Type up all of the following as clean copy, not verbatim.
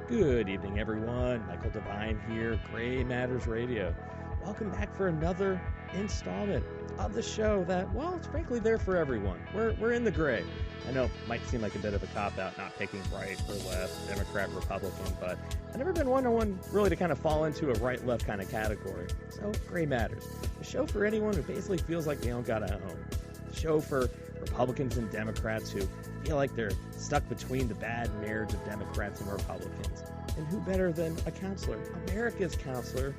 Good evening, everyone. Michael DeVine here, Gray Matters Radio. Welcome back for another installment of the show that, well, it's frankly there for everyone. We're in the gray. I know it might seem like a bit of a cop-out, not picking right or left, Democrat, Republican, but I've never been one really to kind of fall into a right-left kind of category. So, Gray Matters. A show for anyone who basically feels like they don't got a home. A show for Republicans and Democrats who feel like they're stuck between the bad marriage of Democrats and Republicans. And who better than a counselor, America's counselor,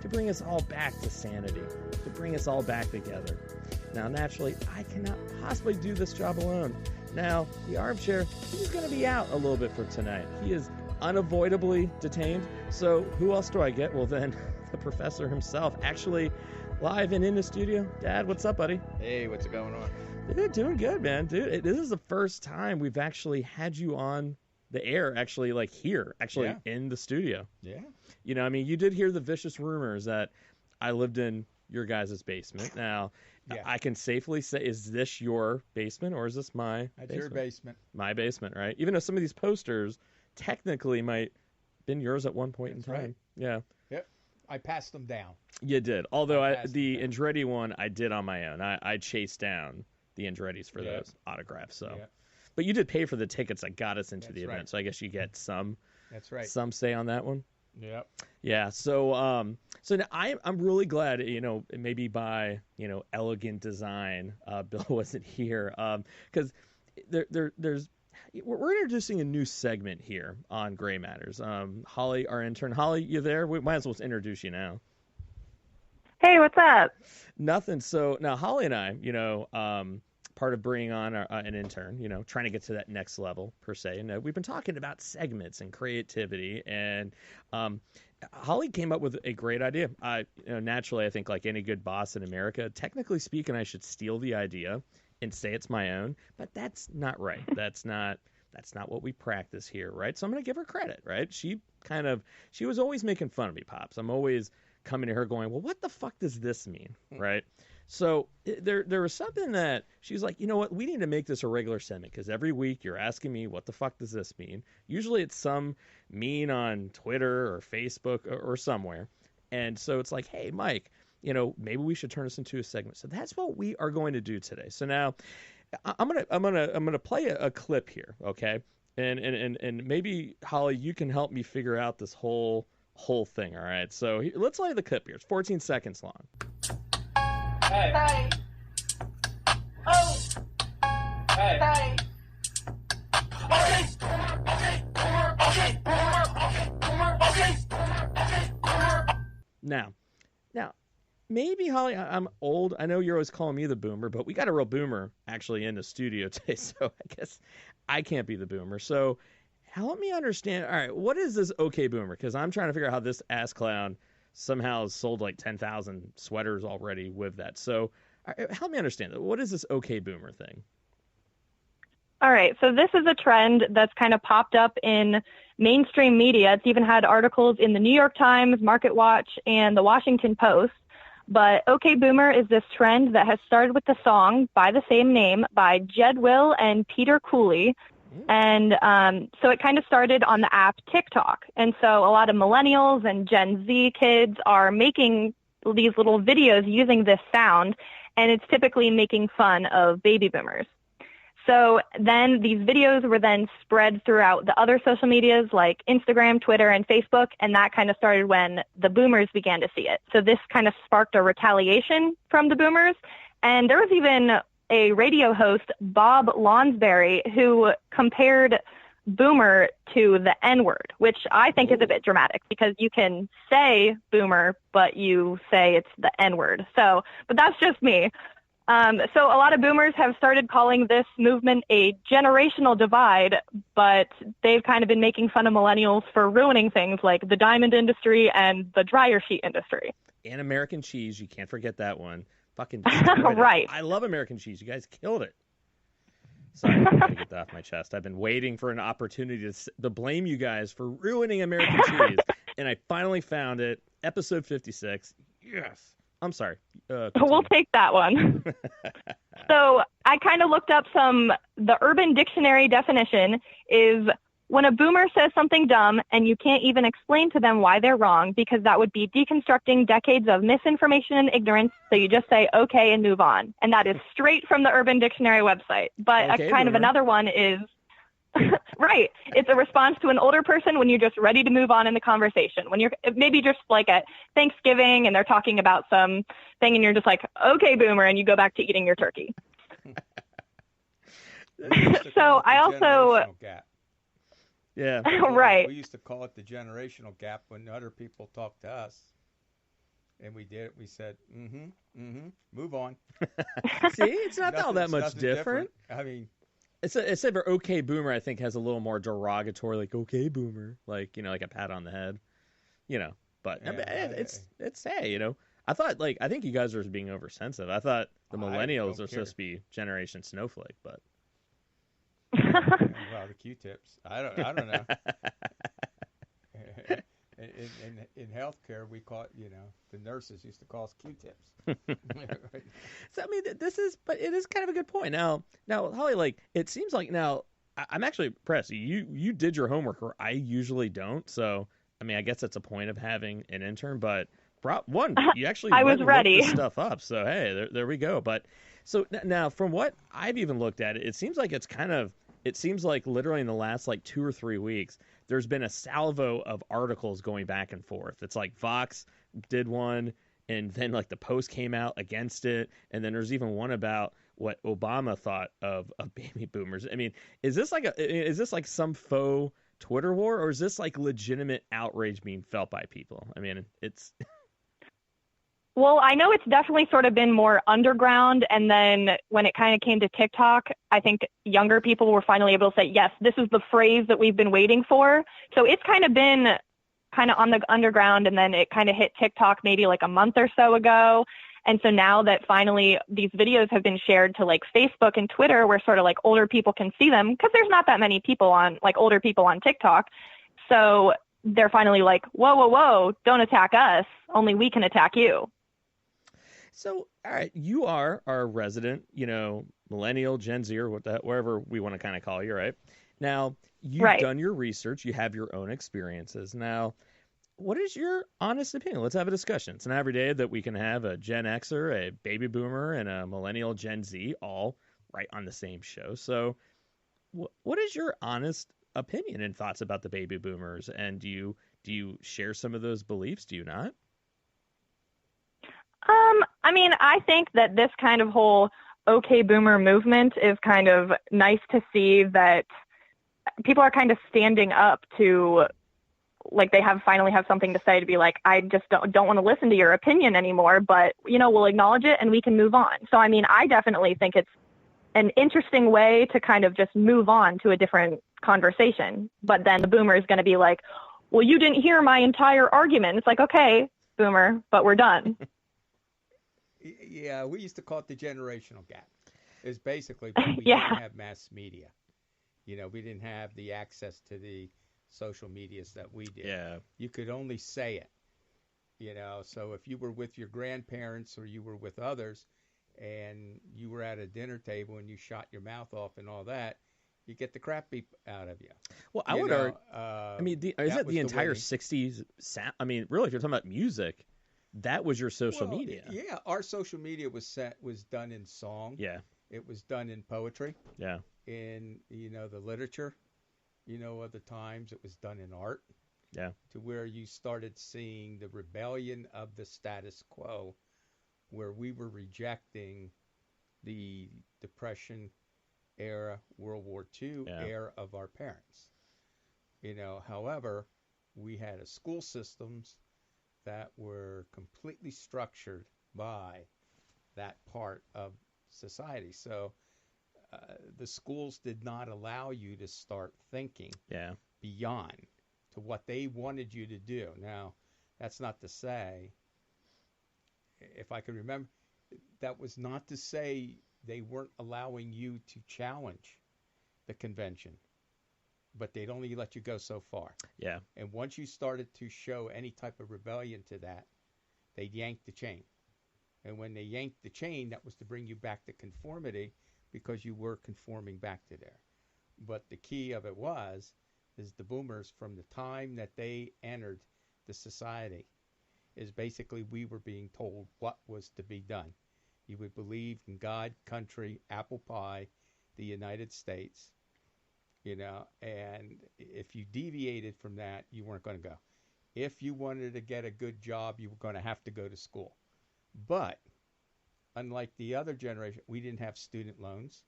to bring us all back to sanity, to bring us all back together. Now, naturally, I cannot possibly do this job alone. Now, the armchair, he's going to be out a little bit for tonight. He is unavoidably detained. So who else do I get? Well, then, the professor himself, actually live and in the studio. Dad, what's up, buddy? Hey, what's going on? Dude, doing good, man. Dude, this is the first time we've actually had you on the air, actually, like here, actually in the studio. Yeah. You know, I mean, you did hear the vicious rumors that I lived in your guys' basement. Now, I can safely say, is this your basement or is this my That's basement? your basement. My basement, right? Even though some of these posters technically might have been yours at one point in time. Right. Yeah. Yep. I passed them down. You did. Although the Andretti one, I did on my own. I chased down the Andrettis for those autographs. So, but you did pay for the tickets that got us into the event. So I guess you get some. That's right. Some say on that one. Yep. Yeah. So so now I'm really glad, you know, maybe by, you know, elegant design, Bill wasn't here, because there's we're introducing a new segment here on Gray Matters. Holly, our intern. Holly, you there? We might as well introduce you now. Hey, what's up? Nothing. So now Holly and I, you know, part of bringing on an intern, you know, trying to get to that next level per se. And we've been talking about segments and creativity, and Holly came up with a great idea. Naturally, I think like any good boss in America, technically speaking, I should steal the idea and say it's my own, but that's not right. That's not what we practice here, right? So I'm going to give her credit, right? She was always making fun of me, Pops. I'm always coming to her going, well, what the fuck does this mean, right? So there was something that she was like, you know what, we need to make this a regular segment because every week you're asking me, what the fuck does this mean? Usually it's some meme on Twitter or Facebook or somewhere. And so it's like, hey, Mike, you know, maybe we should turn this into a segment. So that's what we are going to do today. So now I'm gonna play a clip here, okay? And maybe Holly, you can help me figure out this whole thing. All right. So let's play the clip here. It's 14 seconds long. Hey. Hey. Oh. Hey. Hey. Now, maybe Holly, I'm old. I know you're always calling me the boomer, but we got a real boomer actually in the studio today, so I guess I can't be the boomer. So help me understand. All right, what is this OK Boomer? Because I'm trying to figure out how this ass clown somehow has sold like 10,000 sweaters already with that. So help me understand. What is this OK Boomer thing? All right, so this is a trend that's kind of popped up in mainstream media. It's even had articles in the New York Times, Market Watch, and the Washington Post. But OK Boomer is this trend that has started with the song by the same name by Jed Will and Peter Cooley. And so it kind of started on the app TikTok. And so a lot of millennials and Gen Z kids are making these little videos using this sound, and it's typically making fun of baby boomers. So then these videos were then spread throughout the other social medias like Instagram, Twitter, and Facebook, and that kind of started when the boomers began to see it. So this kind of sparked a retaliation from the boomers, and there was even a radio host, Bob Lonsberry, who compared boomer to the N-word, which I think is a bit dramatic because you can say boomer, but you say it's the N-word. So, but that's just me. So a lot of boomers have started calling this movement a generational divide, but they've kind of been making fun of millennials for ruining things like the diamond industry and the dryer sheet industry. And American cheese, you can't forget that one. Fucking right. I love American cheese. You guys killed it. Sorry, I gotta get that off my chest. I've been waiting for an opportunity to blame you guys for ruining American cheese, and I finally found it. Episode 56. Yes. I'm sorry. We'll take that one. So I kind of looked up the Urban Dictionary definition is when a boomer says something dumb and you can't even explain to them why they're wrong, because that would be deconstructing decades of misinformation and ignorance, so you just say okay and move on. And that is straight from the Urban Dictionary website. But Okay, a kind of boomer. another one is, right, it's a response to an older person when you're just ready to move on in the conversation. When you're maybe just like at Thanksgiving and they're talking about some thing and you're just like, okay, boomer, and you go back to eating your turkey. So I also... Gap. Yeah. Right. We used to call it the generational gap when other people talked to us. And we did it. We said, move on. See, it's not all that much different. I mean, it's for okay boomer, I think, has a little more derogatory, like okay boomer, like, you know, like a pat on the head, you know. But yeah, it's hey, you know. I think you guys are being oversensitive. I thought the millennials are supposed to be Generation Snowflake, but well, the Q-tips. I don't know. In healthcare, we call it, you know, the nurses used to call us Q-tips. So I mean, but it is kind of a good point. Now, Holly, like, it seems like now I'm actually impressed. You did your homework, or I usually don't. So I mean, I guess that's a point of having an intern. But you actually I was went and ready. looked this stuff up. So hey, there we go. But so now, from what I've even looked at, it seems like it seems like literally in the last like 2 or 3 weeks, there's been a salvo of articles going back and forth. It's like Vox did one, and then like the Post came out against it, and then there's even one about what Obama thought of baby boomers. I mean, is this like some faux Twitter war, or is this like legitimate outrage being felt by people? I mean, it's Well, I know it's definitely sort of been more underground. And then when it kind of came to TikTok, I think younger people were finally able to say, yes, this is the phrase that we've been waiting for. So it's kind of been kind of on the underground, and then it kind of hit TikTok maybe like a month or so ago. And so now that finally these videos have been shared to like Facebook and Twitter, where sort of like older people can see them, because there's not that many people older people on TikTok. So they're finally like, whoa, don't attack us. Only we can attack you. So, all right, you are our resident, you know, millennial, Gen Z, or wherever we want to kind of call you, right? Now, you've done your research. You have your own experiences. Now, what is your honest opinion? Let's have a discussion. It's not every day that we can have a Gen Xer, a baby boomer, and a millennial Gen Z all right on the same show. So, what is your honest opinion and thoughts about the baby boomers? And do you share some of those beliefs? Do you not? I mean, I think that this kind of whole okay boomer movement is kind of nice to see that people are kind of standing up to, like, they finally have something to say, to be like, I just don't want to listen to your opinion anymore, but, you know, we'll acknowledge it and we can move on. So, I mean, I definitely think it's an interesting way to kind of just move on to a different conversation. But then the boomer is going to be like, well, you didn't hear my entire argument. It's like, okay, boomer, but we're done. Yeah, we used to call it the generational gap. It's basically, we didn't have mass media. You know, we didn't have the access to the social medias that we did. Yeah. You could only say it, you know. So if you were with your grandparents or you were with others and you were at a dinner table and you shot your mouth off and all that, you get the crap beat out of you. Well, I would argue, I mean, is it the entire 60s sound? I mean, really, if you're talking about music, that was your social media. Yeah, our social media was done in song. Yeah. It was done in poetry. Yeah. In, you know, the literature. You know, other times it was done in art. Yeah. To where you started seeing the rebellion of the status quo, where we were rejecting the Depression era, World War II era of our parents. You know, however, we had a school systems that were completely structured by that part of society. So the schools did not allow you to start thinking beyond to what they wanted you to do. Now, that's not to say, if I can remember, that was not to say they weren't allowing you to challenge the convention, but they'd only let you go so far. Yeah. And once you started to show any type of rebellion to that, they'd yank the chain. And when they yanked the chain, that was to bring you back to conformity, because you were conforming back to there. But the key of it was is the boomers from the time that they entered the society is basically we were being told what was to be done. You would believe in God, country, apple pie, the United States, and if you deviated from that, you weren't going to go. If you wanted to get a good job, you were going to have to go to school. But unlike the other generation, we didn't have student loans.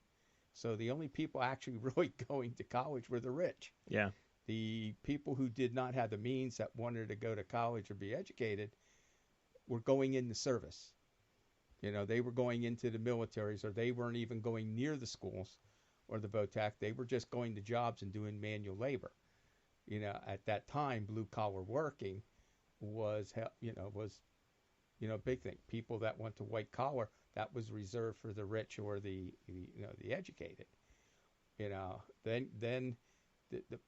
So the only people actually really going to college were the rich. Yeah. The people who did not have the means that wanted to go to college or be educated were going into service. They were going into the militaries, or they weren't even going near the schools or the VOTAC. They were just going to jobs and doing manual labor. At that time, blue collar working was a big thing. People that went to white collar, that was reserved for the rich or the educated. Then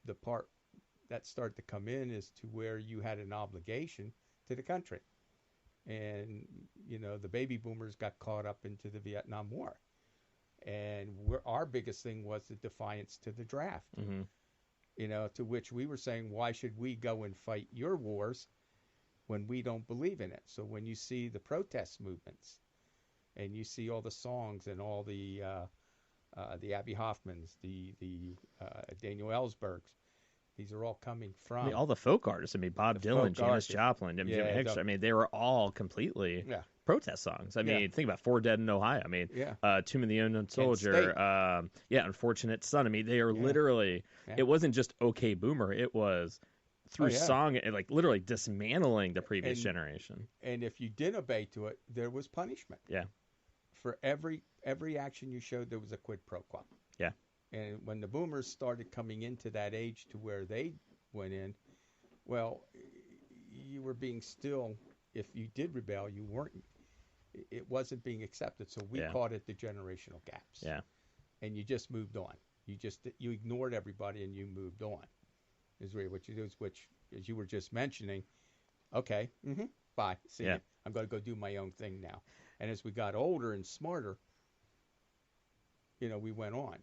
the part that started to come in is to where you had an obligation to the country. And, the baby boomers got caught up into the Vietnam War. And our biggest thing was the defiance to the draft. Mm-hmm. To which we were saying, why should we go and fight your wars when we don't believe in it? So when you see the protest movements and you see all the songs and all the Abby Hoffmans, the Daniel Ellsbergs, these are all coming from. I mean, all the folk artists. I mean, Bob Dylan, Janis Joplin, Jimi Hendrix. I mean, they were all completely protest songs. I mean, think about Four Dead in Ohio. I mean, Tomb of the Unknown Soldier. Unfortunate Son. I mean, they are literally. It wasn't just OK Boomer. It was through song, like literally dismantling the previous generation. And if you did obey to it, there was punishment. Yeah. For every action you showed, there was a quid pro quo. Yeah. And when the boomers started coming into that age to where they went in, well, you were being still, if you did rebel, you weren't, it wasn't being accepted. So we called it the generational gaps. Yeah. And you just moved on. You ignored everybody and you moved on. Is really what you do, which, as you were just mentioning, okay, bye, see you. I'm going to go do my own thing now. And as we got older and smarter, we went on.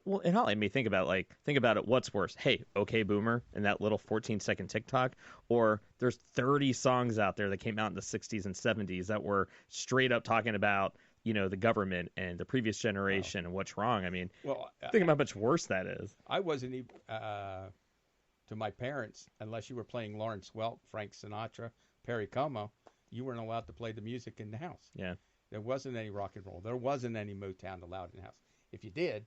Well, and Holly, I mean, think about it. What's worse? Hey, OK Boomer and that little 14-second TikTok, or there's 30 songs out there that came out in the 60s and 70s that were straight up talking about, the government and the previous generation and what's wrong. I mean, think about how much worse that is. I wasn't even, to my parents, unless you were playing Lawrence Welk, Frank Sinatra, Perry Como, you weren't allowed to play the music in the house. Yeah. There wasn't any rock and roll. There wasn't any Motown allowed in the house. If you did,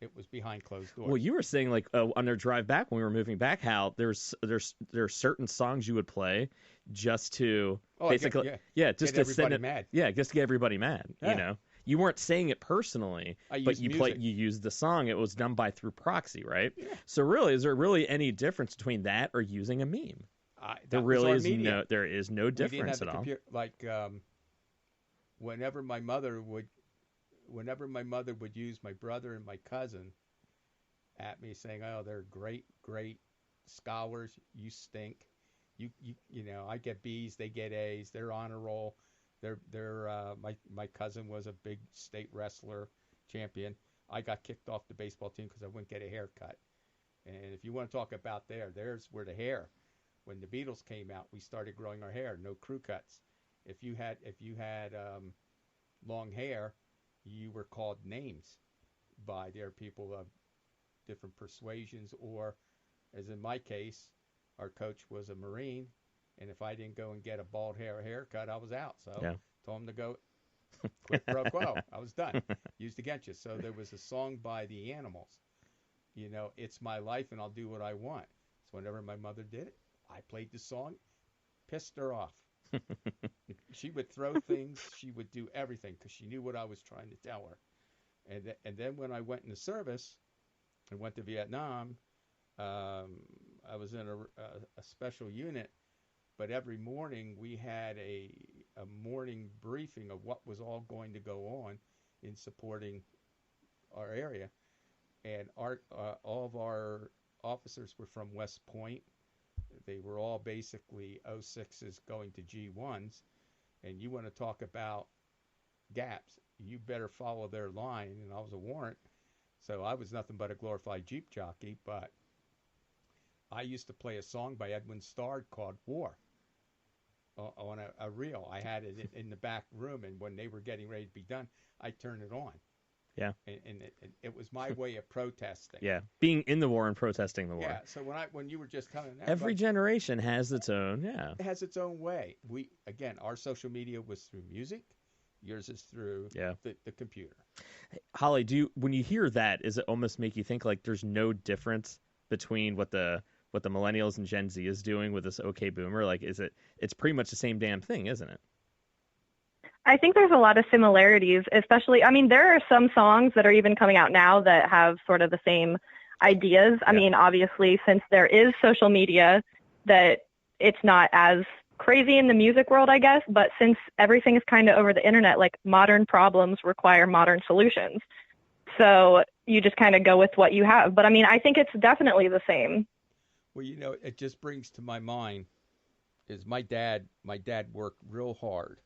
it was behind closed doors. Well, you were saying on their drive back when we were moving back, how there are certain songs you would play just to basically just get everybody mad. Yeah, just to get everybody mad. Yeah. You weren't saying it personally, but you used the song. It was done through proxy, right? Yeah. So really, is there really any difference between that or using a meme? There is no difference at all. Like whenever my mother would use my brother and my cousin at me, saying, "Oh, they're great scholars. You stink. I get B's, they get A's. They're honor roll. My cousin was a big state wrestler champion. I got kicked off the baseball team because I wouldn't get a haircut. And if you want to talk about there's where the hair. When the Beatles came out, we started growing our hair. No crew cuts. If you had long hair, you were called names by their people of different persuasions, or, as in my case, our coach was a Marine, and if I didn't go and get a bald haircut, I was out. So told him to go quid pro quo. I was done. Used against you. So there was a song by the Animals, it's my life and I'll do what I want. So whenever my mother did it, I played the song, pissed her off. She would throw things. She would do everything because she knew what I was trying to tell her. And then when I went into service and went to Vietnam, I was in a special unit. But every morning we had a morning briefing of what was all going to go on in supporting our area. And all of our officers were from West Point. They were all basically 06s going to G1s. And you want to talk about gaps, you better follow their line. And I was a warrant, so I was nothing but a glorified Jeep jockey. But I used to play a song by Edwin Starr called War on a reel. I had it in the back room, and when they were getting ready to be done, I turned it on. Yeah. And it was my way of protesting. Yeah. Being in the war and protesting the war. Yeah. So when you were just telling that, every generation has its own, yeah. It has its own way. Our social media was through music. Yours is through the computer. Holly, when you hear that, does it almost make you think like there's no difference between what the millennials and Gen Z is doing with this OK Boomer? Like, it's pretty much the same damn thing, isn't it? I think there's a lot of similarities, especially, I mean, there are some songs that are even coming out now that have sort of the same ideas. I mean, obviously, since there is social media, that it's not as crazy in the music world, I guess, but since everything is kind of over the internet, like modern problems require modern solutions. So you just kind of go with what you have. But I mean, I think it's definitely the same. Well, it just brings to my mind is my dad worked real hard.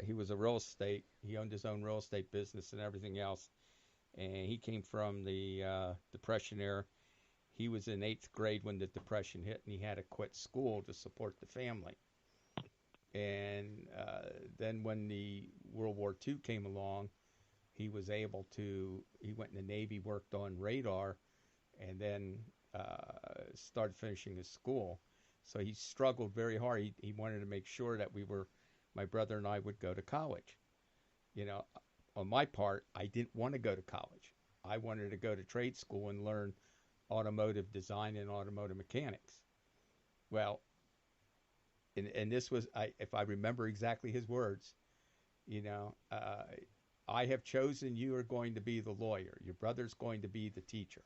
He was he owned his own real estate business and everything else. And he came from the Depression era. He was in 8th grade when the Depression hit, and he had to quit school to support the family. And then when the World War II came along, he went in the Navy, worked on radar, and then started finishing his school. So he struggled very hard. He wanted to make sure that my brother and I would go to college. On my part, I didn't want to go to college. I wanted to go to trade school and learn automotive design and automotive mechanics. Well, and this was, if I remember exactly his words, I have chosen you are going to be the lawyer. Your brother's going to be the teacher.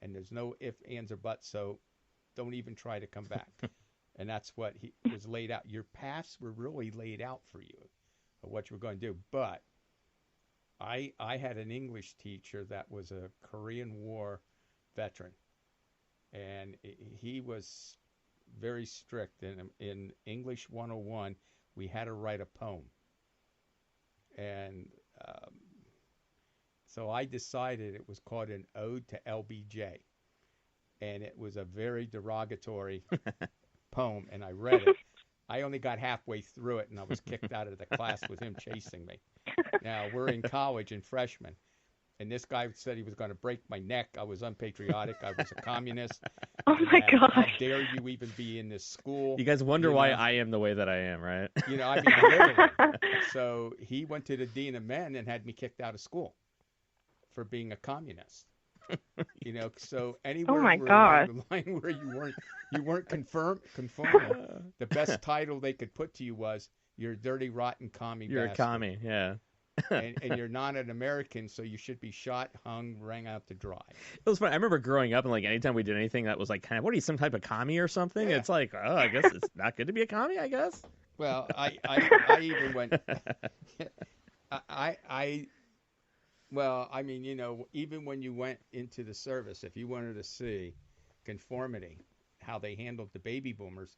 And there's no ifs, ands, or buts, so don't even try to come back. And that's what he was laid out. Your paths were really laid out for you of what you were going to do. But I had an English teacher that was a Korean War veteran. And he was very strict. In English 101, we had to write a poem. And so I decided it was called an Ode to LBJ. And it was a very derogatory poem, and I read it. I only got halfway through it, and I was kicked out of the class with him chasing me. Now, we're in college and freshmen, and this guy said he was going to break my neck. I was unpatriotic. I was a communist. Oh, my gosh. How dare you even be in this school? You guys wonder why I am the way that I am, right? Literally. So he went to the dean of men and had me kicked out of school for being a communist. So anywhere along the line where you weren't conforming, the best title they could put to you was "You're a dirty, rotten commie You're bastard." a commie, yeah. and you're not an American, so you should be shot, hung, rang out to dry. It was funny. I remember growing up and like anytime we did anything that was like kind of, what are you, some type of commie or something? Yeah. It's like, oh, I guess it's not good to be a commie, I guess. Well, I even went. Well, I mean, even when you went into the service, if you wanted to see conformity, how they handled the baby boomers,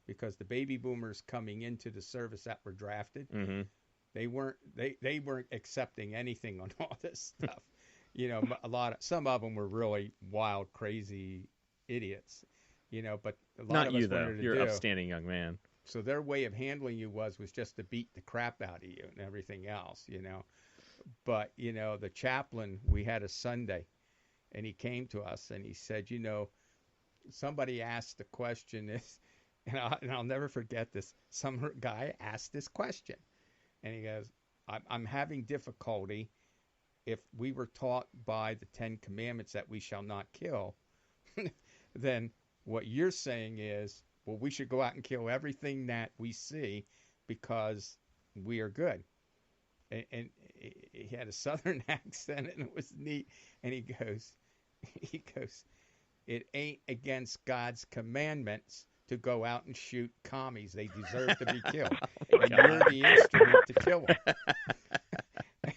because the baby boomers coming into the service that were drafted, they weren't accepting anything on all this stuff. Some of them were really wild, crazy idiots. But a lot Not of you us though. wanted to You're do. an upstanding young man. So their way of handling you was just to beat the crap out of you and everything else. But, the chaplain, we had a Sunday, and he came to us, and he said, somebody asked the question, and I'll never forget this. Some guy asked this question, and he goes, I'm having difficulty if we were taught by the 10 Commandments that we shall not kill, then what you're saying is, well, we should go out and kill everything that we see because we are good. And he had a southern accent, and it was neat. And he goes, it ain't against God's commandments to go out and shoot commies. They deserve to be killed. And you're the instrument to kill them.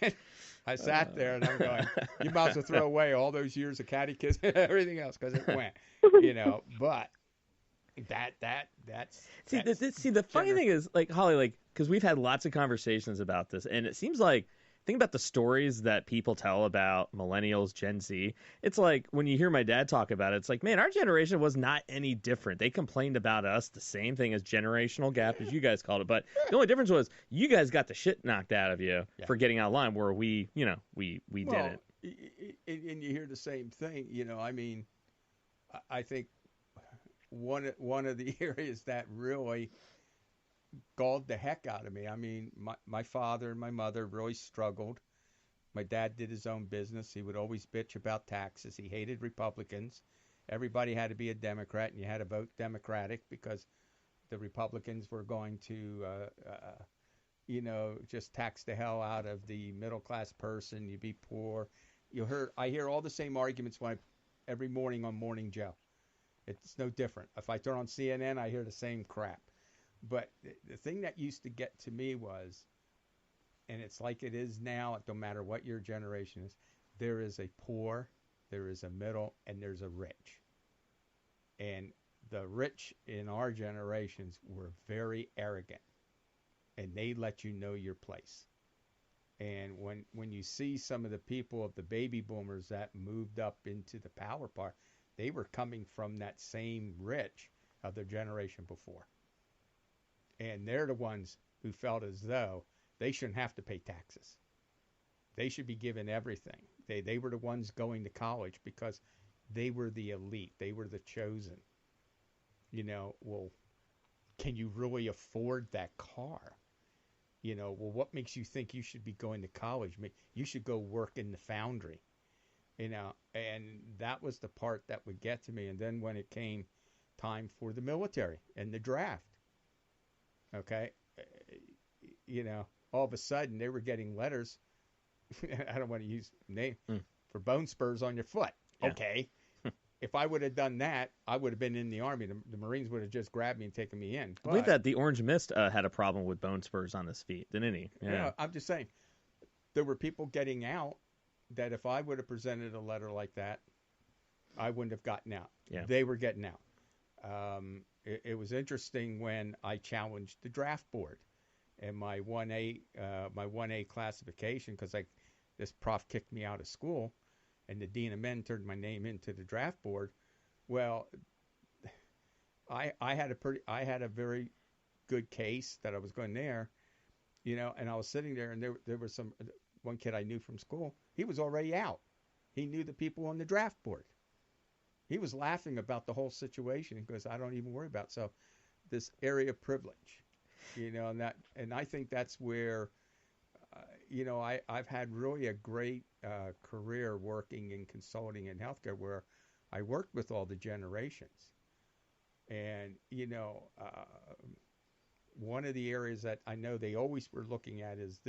And I sat there, and I'm going, you might as well throw away all those years of catechism and everything else because it went, But that's the funny thing is, like, Holly, like, because we've had lots of conversations about this, and it seems like think about the stories that people tell about millennials, Gen Z. It's like when you hear my dad talk about it, it's like, man, our generation was not any different. They complained about us the same thing as generational gap, as you guys called it. But the only difference was you guys got the shit knocked out of you for getting out of line, where we didn't. And you hear the same thing. I mean, I think one of the areas that really galled the heck out of me. I mean, my father and my mother really struggled. My dad did his own business. He would always bitch about taxes. He hated Republicans. Everybody had to be a Democrat, and you had to vote Democratic because the Republicans were going to, just tax the hell out of the middle class person. You'd be poor. I hear all the same arguments every morning on Morning Joe. It's no different. If I turn on CNN, I hear the same crap. But the thing that used to get to me was, and it's like it is now, no matter what your generation is, there is a poor, there is a middle, and there's a rich. And the rich in our generations were very arrogant, and they let you know your place. And when you see some of the people of the baby boomers that moved up into the power part, they were coming from that same rich of their generation before. And they're the ones who felt as though they shouldn't have to pay taxes. They should be given everything. They were the ones going to college because they were the elite. They were the chosen. Well, can you really afford that car? Well, what makes you think you should be going to college? You should go work in the foundry. And that was the part that would get to me. And then when it came time for the military and the draft, okay, all of a sudden they were getting letters. I don't want to use name for bone spurs on your foot. Yeah. Okay. If I would have done that, I would have been in the Army. The Marines would have just grabbed me and taken me in. I believe that the Orange Mist had a problem with bone spurs on his feet, didn't he? Yeah. I'm just saying, there were people getting out that if I would have presented a letter like that, I wouldn't have gotten out. Yeah. They were getting out. It was interesting when I challenged the draft board and my 1A classification, because this prof kicked me out of school, and the dean of men turned my name into the draft board. Well, I had a very good case that I was going there, and I was sitting there, and there was one kid I knew from school. He was already out. He knew the people on the draft board. He was laughing about the whole situation. He goes, I don't even worry about it. So this area of privilege, and I think that's where, I've had really a great career working in consulting and healthcare, where I worked with all the generations. And, one of the areas that I know they always were looking at is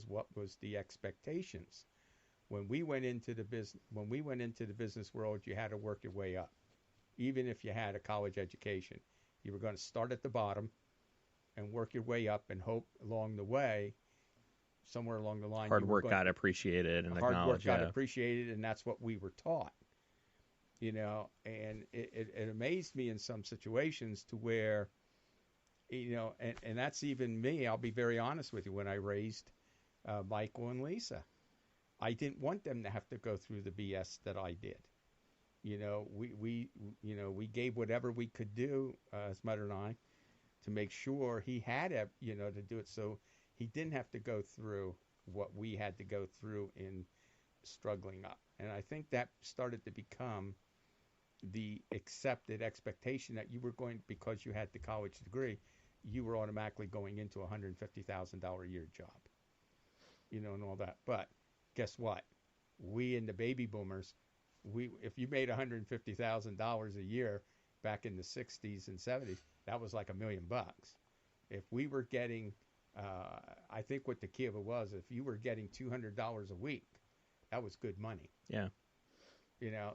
what was the expectations. When we went into the business world, you had to work your way up. Even if you had a college education, you were going to start at the bottom and work your way up, and hope along the way, somewhere along the line, hard work got appreciated and acknowledged. Hard work got appreciated, and that's what we were taught. And it amazed me in some situations to where, and that's even me. I'll be very honest with you. When I raised Michael and Lisa, I didn't want them to have to go through the BS that I did. We gave whatever we could do, his mother and I, to make sure he had to do it, so he didn't have to go through what we had to go through in struggling up. And I think that started to become the accepted expectation that you were going, because you had the college degree, you were automatically going into a $150,000 a year job, and all that. But guess what? We in the baby boomers, if you made $150,000 a year back in the 60s and 70s, that was like $1 million. If we were getting, I think what the key of it was, if you were getting $200 a week, that was good money. Yeah.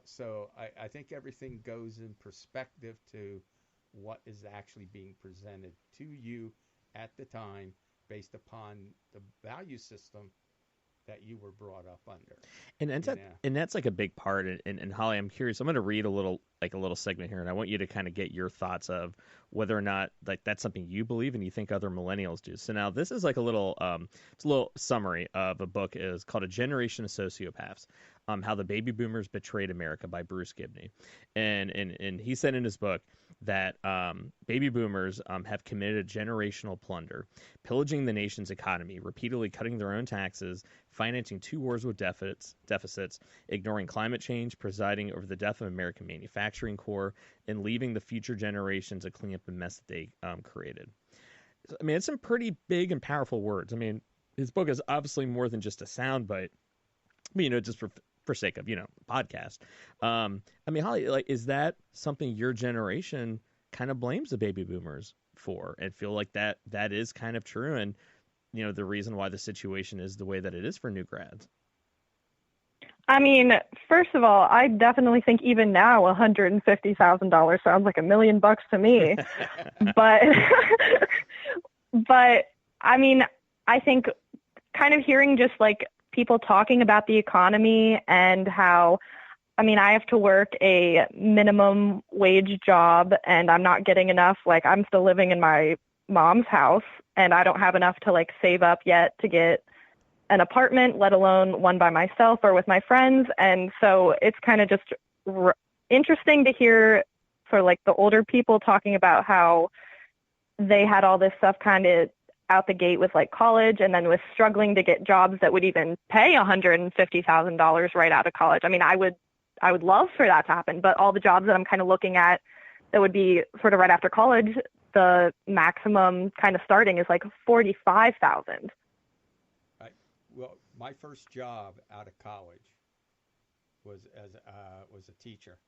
So I think everything goes in perspective to what is actually being presented to you at the time, based upon the value system that you were brought up under. And that's like a big part. And Holly, I'm curious. I'm going to read a little segment here, and I want you to kind of get your thoughts of whether or not like that's something you believe and you think other millennials do. So now this is like a little it's a little summary of a book is called A Generation of Sociopaths. How the Baby Boomers Betrayed America by Bruce Gibney. And he said in his book that baby boomers have committed generational plunder, pillaging the nation's economy, repeatedly cutting their own taxes, financing 2 wars with deficits, ignoring climate change, presiding over the death of American manufacturing core, and leaving the future generations to clean up the mess that they created. I mean, it's some pretty big and powerful words. I mean, his book is obviously more than just a soundbite, but, just for sake of, podcast. I mean, Holly, like, is that something your generation kind of blames the baby boomers for and feel like that is kind of true and, the reason why the situation is the way that it is for new grads? I mean, first of all, I definitely think even now $150,000 sounds like $1 million to me. but I mean, I think kind of hearing just like people talking about the economy and how, I mean, I have to work a minimum wage job and I'm not getting enough. Like, I'm still living in my mom's house and I don't have enough to like save up yet to get an apartment, let alone one by myself or with my friends. And so it's kind of just interesting to hear for like the older people talking about how they had all this stuff kind of out the gate with like college and then was struggling to get jobs that would even pay $150,000 right out of college. I mean, I would love for that to happen, but all the jobs that I'm kind of looking at that would be sort of right after college, the maximum kind of starting is like 45,000. Well, my first job out of college was was a teacher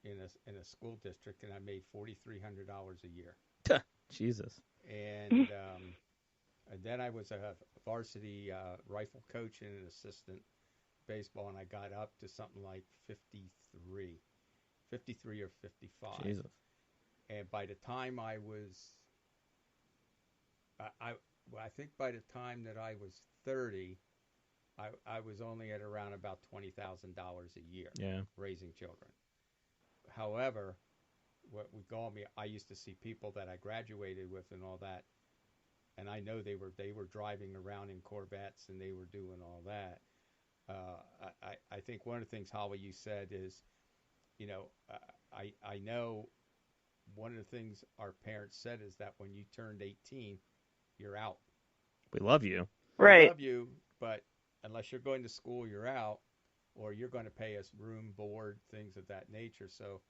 in a school district, and I made $4,300 a year. Jesus. And then I was a varsity rifle coach and an assistant baseball, and I got up to something like 53 or 55. Jesus. And by the time I think by the time that I was 30, I was only at around about $20,000 a year. Yeah. Raising children. However, what would call me, I used to see people that I graduated with and all that, and I know they were driving around in Corvettes and they were doing all that. I think one of the things, Holly, you said is, I know one of the things our parents said is that when you turned 18, you're out. We love you. Right. We love you, but unless you're going to school, you're out, or you're going to pay us room, board, things of that nature. So,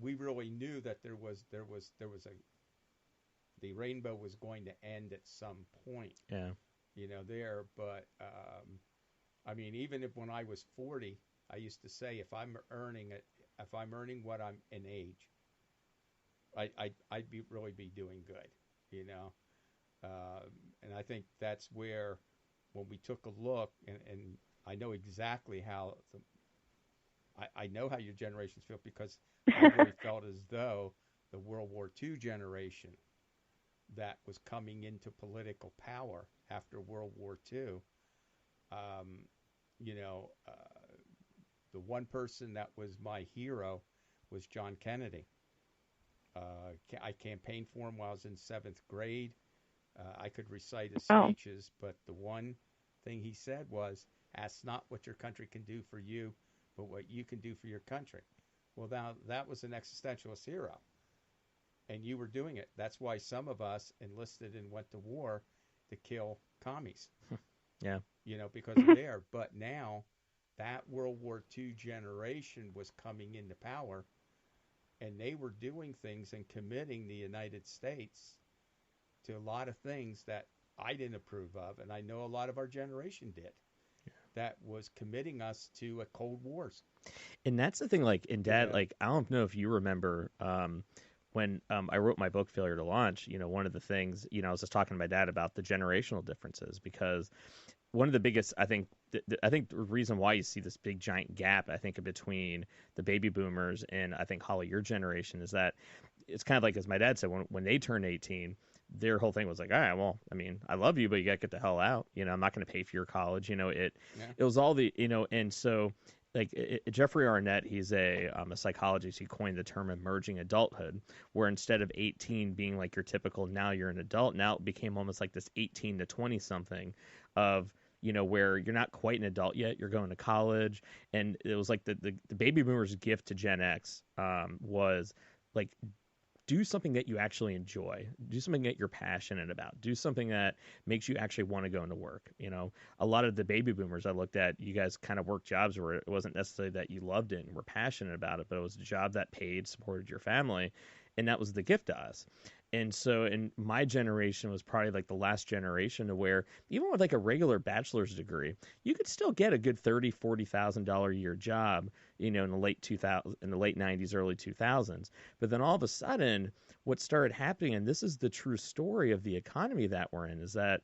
we really knew that there was the rainbow was going to end at some point. Yeah. There, but I mean, even if when I was 40, I used to say if I'm earning what I'm in age, I'd really be doing good, and I think that's where when we took a look, and I know exactly how I know how your generations feel, because I really felt as though the World War II generation that was coming into political power after World War II, the one person that was my hero was John Kennedy. I campaigned for him while I was in 7th grade. I could recite his speeches, but the one thing he said was, ask not what your country can do for you, but what you can do for your country. Well, now that was an existentialist hero, and you were doing it. That's why some of us enlisted and went to war to kill commies. Yeah. Because of there. But now that World War II generation was coming into power, and they were doing things and committing the United States to a lot of things that I didn't approve of, and I know a lot of our generation did. That was committing us to a Cold Wars. And that's the thing, like, in Dad, like, I don't know if you remember when I wrote my book, Failure to Launch, one of the things, I was just talking to my dad about the generational differences, because one of the biggest, I think the reason why you see this big giant gap, I think, between the baby boomers and I think, Holly, your generation, is that it's kind of like, as my dad said, when they turned 18, their whole thing was like, all right, well, I mean, I love you, but you got to get the hell out. I'm not going to pay for your college. Yeah. It was all the, and so like Jeffrey Arnett, he's a psychologist. He coined the term emerging adulthood, where instead of 18 being like your typical, now you're an adult, now it became almost like this 18 to 20 something of, where you're not quite an adult yet, you're going to college. And it was like the baby boomers gift to Gen X was like, do something that you actually enjoy. Do something that you're passionate about. Do something that makes you actually want to go into work. A lot of the baby boomers I looked at, you guys kind of worked jobs where it wasn't necessarily that you loved it and were passionate about it, but it was a job that paid, supported your family, and that was the gift to us. And so in my generation was probably like the last generation to where even with like a regular bachelor's degree, you could still get a good $30,000-$40,000 a year job, in the late 90s, early 2000s. But then all of a sudden, what started happening, and this is the true story of the economy that we're in, is that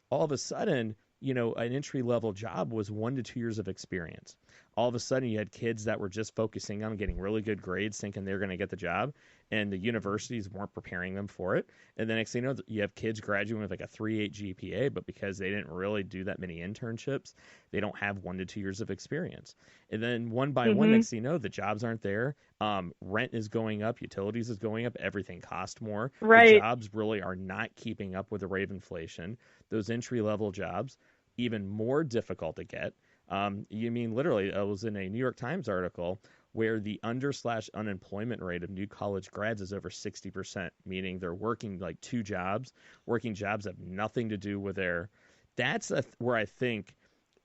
all of a sudden, an entry level job was 1 to 2 years of experience. All of a sudden, you had kids that were just focusing on getting really good grades, thinking they're going to get the job, and the universities weren't preparing them for it. And the next thing you know, you have kids graduating with like a 3.8 GPA, but because they didn't really do that many internships, they don't have 1 to 2 years of experience. And then one by one, next thing you know, the jobs aren't there. Rent is going up, utilities is going up, everything costs more. Right. The jobs really are not keeping up with the rate of inflation. Those entry level jobs, even more difficult to get. You mean literally, I was in a New York Times article where the under/unemployment rate of new college grads is over 60%, meaning they're working like 2 jobs, working jobs that have nothing to do with their. That's where I think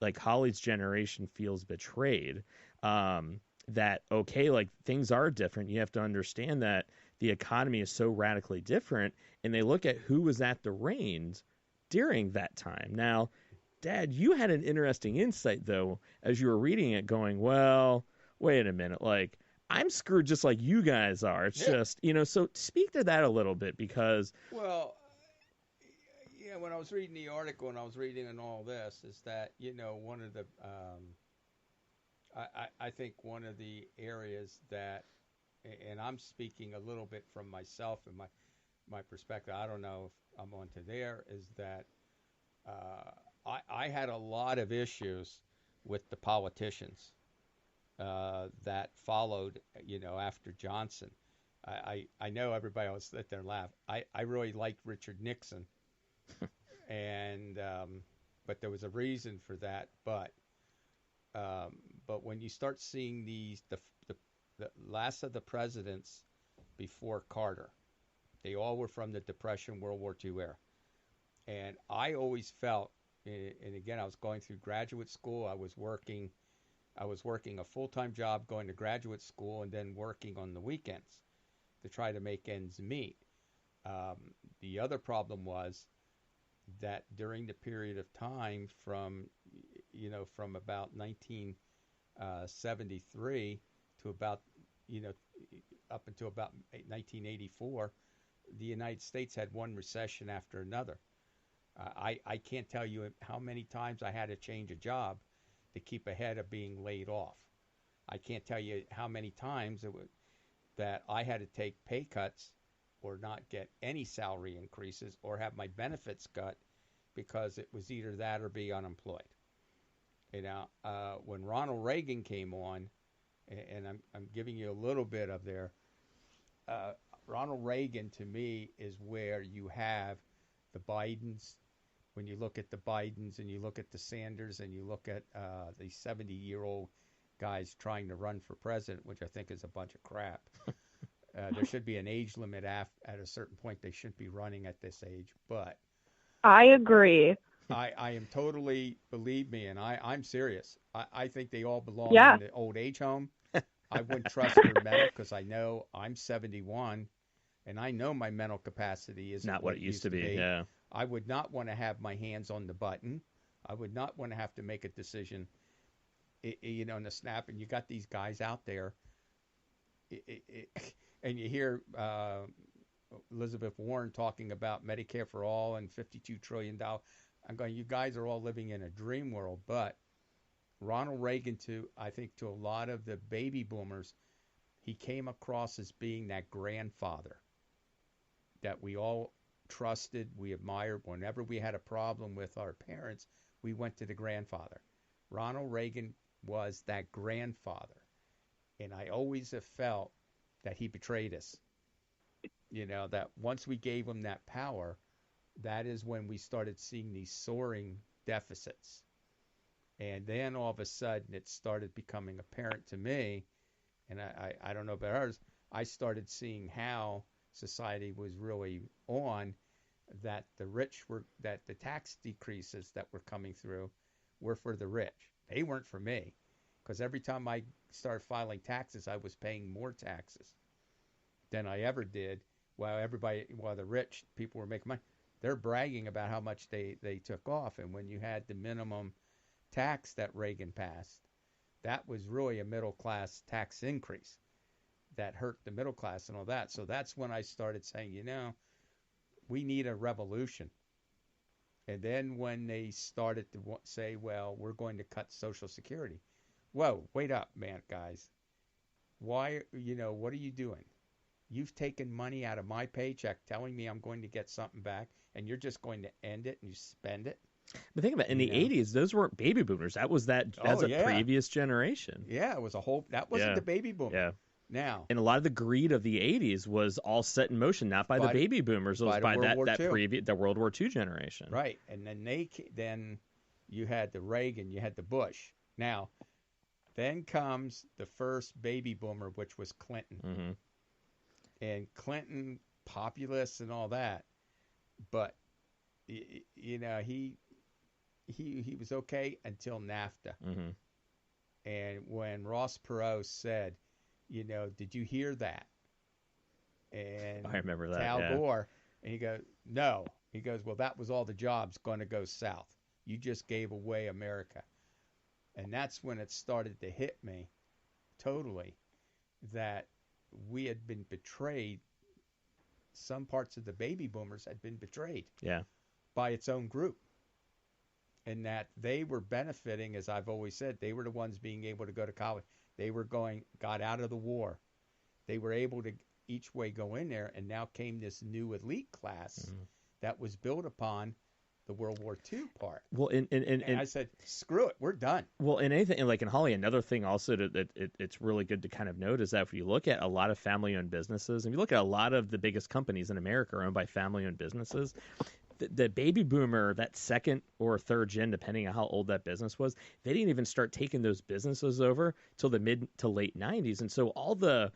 like Holly's generation feels betrayed. That, okay, like things are different. You have to understand that the economy is so radically different, and they look at who was at the reins during that time. Now, Dad, you had an interesting insight, though, as you were reading it, going, well, wait a minute, like, I'm screwed just like you guys are. It's just, so speak to that a little bit, because... Well, yeah, when I was reading the article and I was reading and all this, is that, one of the, I think one of the areas that, and I'm speaking a little bit from myself and my perspective, I don't know if I'm onto there, is that I had a lot of issues with the politicians that followed, after Johnson. I know everybody will sit there and laugh. I really liked Richard Nixon, and but there was a reason for that. But when you start seeing the last of the presidents before Carter, they all were from the Depression, World War II era, and I always felt, and again, I was going through graduate school. I was working a full-time job, going to graduate school, and then working on the weekends to try to make ends meet. The other problem was that during the period of time from about 1973 to about, up until about 1984, the United States had one recession after another. I can't tell you how many times I had to change a job to keep ahead of being laid off. I can't tell you how many times that I had to take pay cuts or not get any salary increases or have my benefits cut because it was either that or be unemployed. When Ronald Reagan came on, and I'm giving you a little bit of there, Ronald Reagan to me is where you have the Bidens. When you look at the Bidens and you look at the Sanders and you look at the 70-year-old guys trying to run for president, which I think is a bunch of crap. There should be an age limit at a certain point. They shouldn't be running at this age. But I agree. I am totally, believe me, and I'm serious. I think they all belong in the old age home. I wouldn't trust their mental, because I know I'm 71, and I know my mental capacity isn't not what it used to be. Yeah. I would not want to have my hands on the button. I would not want to have to make a decision, in the snap. And you got these guys out there, and you hear Elizabeth Warren talking about Medicare for all and $52 trillion. I'm going, you guys are all living in a dream world. But Ronald Reagan, I think to a lot of the baby boomers, he came across as being that grandfather that we all trusted, we admired. Whenever we had a problem with our parents, we went to the grandfather. Ronald Reagan was that grandfather. And I always have felt that he betrayed us. That once we gave him that power, that is when we started seeing these soaring deficits. And then all of a sudden it started becoming apparent to me, and I don't know about others, I started seeing how society was really on, that that the tax decreases that were coming through were for the rich. They weren't for me, because every time I started filing taxes, I was paying more taxes than I ever did, while the rich people were making money. They're bragging about how much they took off. And when you had the minimum tax that Reagan passed, that was really a middle class tax increase that hurt the middle class and all that. So that's when I started saying, we need a revolution. And then when they started to say, well, we're going to cut Social Security. Whoa, wait up, man, guys. Why, what are you doing? You've taken money out of my paycheck telling me I'm going to get something back, and you're just going to end it and you spend it? But think about it, in the 80s, those weren't baby boomers. That's a previous generation. Yeah, it was that wasn't the baby boomer. Yeah. Now, and a lot of the greed of the 80s was all set in motion, not by the baby boomers, it was by the World War II generation. Right. And then you had the Reagan, you had the Bush. Now, then comes the first baby boomer, which was Clinton. Mm-hmm. And Clinton, populist and all that, but he was okay until NAFTA. Mm-hmm. And when Ross Perot said, did you hear that? And I remember that. Al Gore, and he goes, no. He goes, well, that was all the jobs going to go south. You just gave away America. And that's when it started to hit me totally that we had been betrayed. Some parts of the baby boomers had been betrayed by its own group. And that they were benefiting, as I've always said, they were the ones being able to go to college. They got out of the war. They were able to each way go in there, and now came this new elite class that was built upon the World War II part. Well, and I said, screw it, we're done. Well, in anything, like in Holly, another thing also that it's really good to kind of note is that if you look at a lot of family-owned businesses, and if you look at a lot of the biggest companies in America are owned by family-owned businesses, the baby boomer, that second or third gen, depending on how old that business was, they didn't even start taking those businesses over till the mid to late 90s. And so all the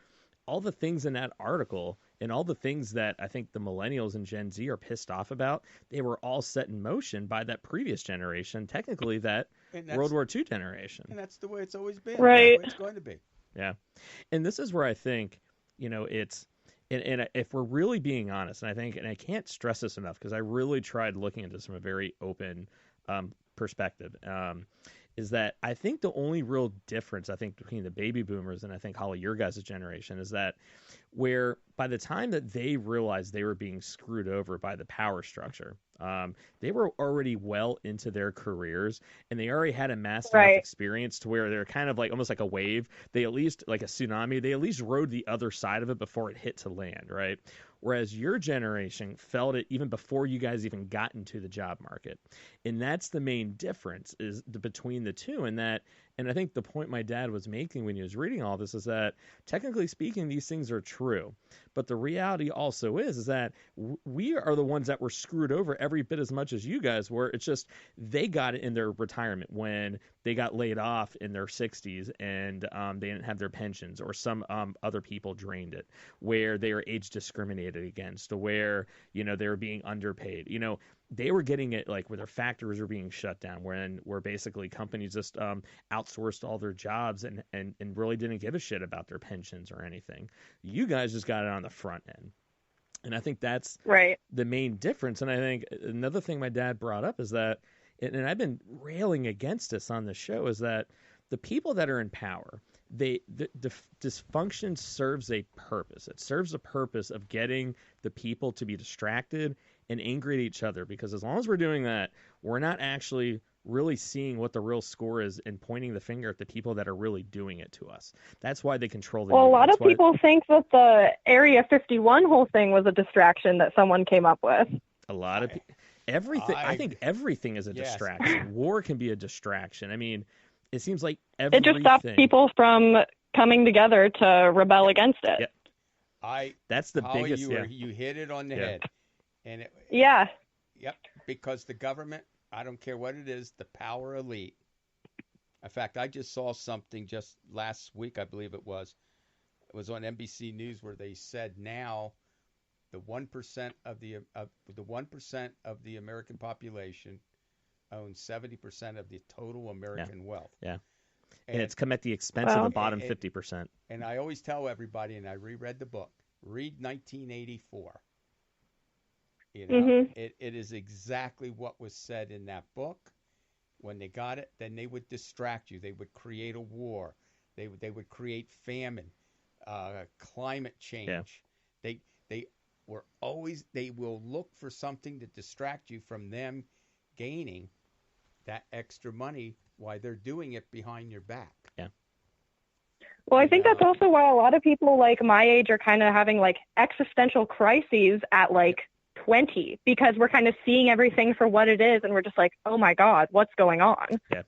things in that article and all the things that I think the millennials and Gen Z are pissed off about, they were all set in motion by that previous generation, technically that World War II generation. And that's the way it's always been. Right. That's the way it's going to be. Yeah. And this is where I think, it's, and if we're really being honest, and I can't stress this enough because I really tried looking into this from a very open perspective, is that I think the only real difference, I think, between the baby boomers and I think, Holly, your guys' generation is that where by the time that they realized they were being screwed over by the power structure, they were already well into their careers and they already had amassed enough experience to where they're kind of like almost like a wave. They at least, like a tsunami, they at least rode the other side of it before it hit to land, right? Whereas your generation felt it even before you guys even got into the job market. And that's the main difference is between the two. And I think the point my dad was making when he was reading all this is that technically speaking, these things are true. But the reality also is that we are the ones that were screwed over every bit as much as you guys were. It's just they got it in their retirement when they got laid off in their 60s and they didn't have their pensions, or some other people drained it, where they were age discriminated against, where they were being underpaid. They were getting it like where their factories were being shut down, where basically companies just outsourced all their jobs and really didn't give a shit about their pensions or anything. You guys just got it on the front end. And I think that's the main difference. And I think another thing my dad brought up is that, and I've been railing against this on the show, is that the people that are in power, the dysfunction serves a purpose. It serves a purpose of getting the people to be distracted and angry at each other, because as long as we're doing that, we're not actually really seeing what the real score is and pointing the finger at the people that are really doing it to us. That's why they control the Well, a media. lot That's of people think that the Area 51 whole thing was a distraction that someone came up with. A lot of everything. I think everything is a distraction. War can be a distraction. I mean, it seems like everything. It just stops people from coming together to rebel against it. Yep. That's the Holly, biggest. You hit it on the head. And Yep, because the government, I don't care what it is, the power elite. In fact, I just saw something just last week, I believe it was. It was on NBC News where they said now the 1% of the 1% of the American population owns 70% of the total American wealth. Yeah. And it's come at the expense of the bottom 50%. And I always tell everybody, and I reread the book, read 1984. You know, it is exactly what was said in that book. When they got it, then they would distract you. They would create a war. They would create famine, climate change. Yeah. They will look for something to distract you from them gaining that extra money while they're doing it behind your back. Yeah. Well, I think that's also why a lot of people like my age are kind of having like existential crises at like 20, because we're kind of seeing everything for what it is, and we're just like, oh my God, what's going on? Yeah.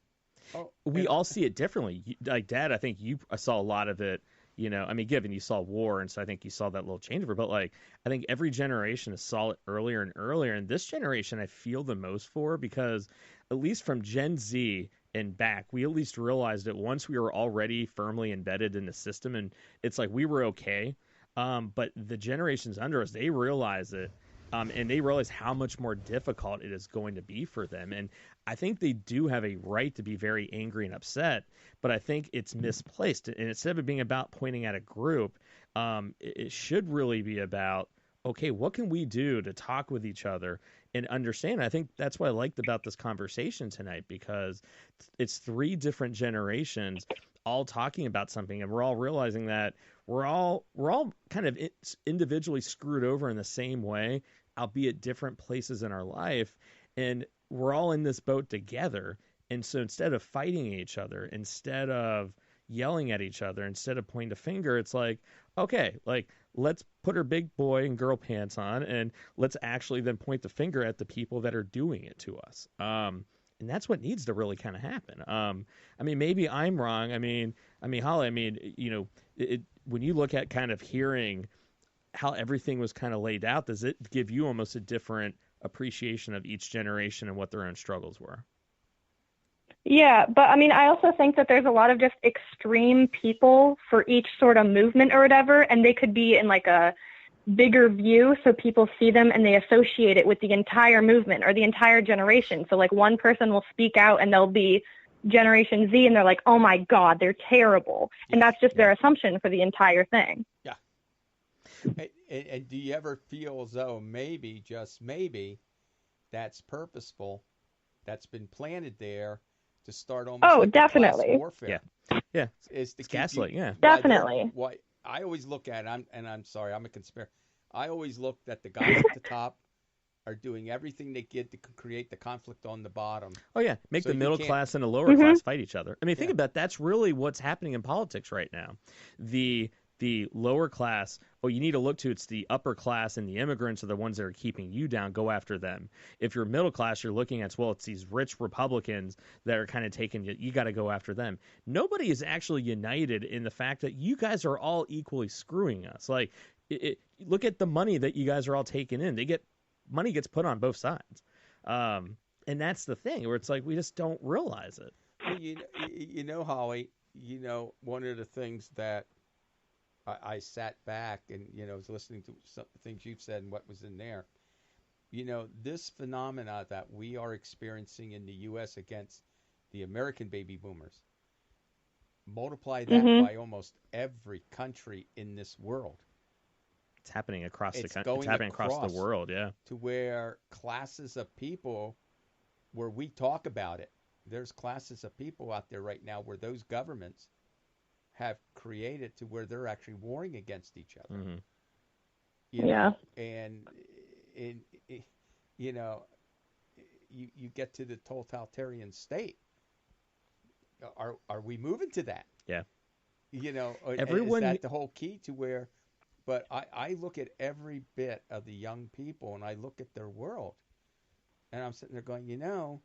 We all see it differently. Like, Dad, I think you saw a lot of it, you know, I mean, given you saw war, and so I think you saw that little changeover, but like, I think every generation saw it earlier and earlier, and this generation I feel the most for, because at least from Gen Z and back, we at least realized it once we were already firmly embedded in the system, and it's like we were okay. But the generations under us, they realize it. And they realize how much more difficult it is going to be for them. And I think they do have a right to be very angry and upset, but I think it's misplaced. And instead of it being about pointing at a group, it should really be about, okay, what can we do to talk with each other and understand? I think that's what I liked about this conversation tonight, because it's 3 different generations all talking about something, and we're all realizing that we're all kind of individually screwed over in the same way, albeit different places in our life, and we're all in this boat together. And so instead of fighting each other, instead of yelling at each other, instead of pointing a finger, it's like, okay, like, let's put our big boy and girl pants on, and let's actually then point the finger at the people that are doing it to us. And that's what needs to really kind of happen. I mean, maybe I'm wrong. I mean, Holly, I mean, you know, when you look at kind of hearing how everything was kind of laid out, does it give you almost a different appreciation of each generation and what their own struggles were? Yeah, but I mean, I also think that there's a lot of just extreme people for each sort of movement or whatever, and they could be in like a bigger view, so people see them and they associate it with the entire movement or the entire generation. So like one person will speak out and they'll be Generation Z, and they're like, oh my God, they're terrible. And that's just their assumption for the entire thing. Yeah. And do you ever feel as though maybe, just maybe, that's purposeful, that's been planted there to start almost like definitely. class warfare? Yeah. It's to gaslight, Definitely. Why I always look at it, I'm sorry, I'm a conspiracy. I always look that the guys at the top are doing everything they can to create the conflict on the bottom. Oh, yeah. Make the middle class and the lower class fight each other. I mean, think about that's really what's happening in politics right now. The lower class, you need to look to, it's the upper class, and the immigrants are the ones that are keeping you down. Go after them. If you're middle class, you're looking at, it's these rich Republicans that are kind of taking you. You got to go after them. Nobody is actually united in the fact that you guys are all equally screwing us. Like, look at the money that you guys are all taking in. Money gets put on both sides. And that's the thing, where it's like we just don't realize it. Well, you know, Holly, you know, one of the things that I sat back and, you know, was listening to some things you've said and what was in there. You know, this phenomena that we are experiencing in the U.S. against the American baby boomers, multiply that by almost every country in this world. It's happening across the country. It's happening across the world, yeah. To where classes of people, where we talk about it, there's classes of people out there right now where those governments have created to where they're actually warring against each other. Mm-hmm. You know? And you know, you get to the totalitarian state. Are we moving to that? Yeah. You know, Everyone. is that the whole key to where? But I look at every bit of the young people, and I look at their world, and I'm sitting there going, you know,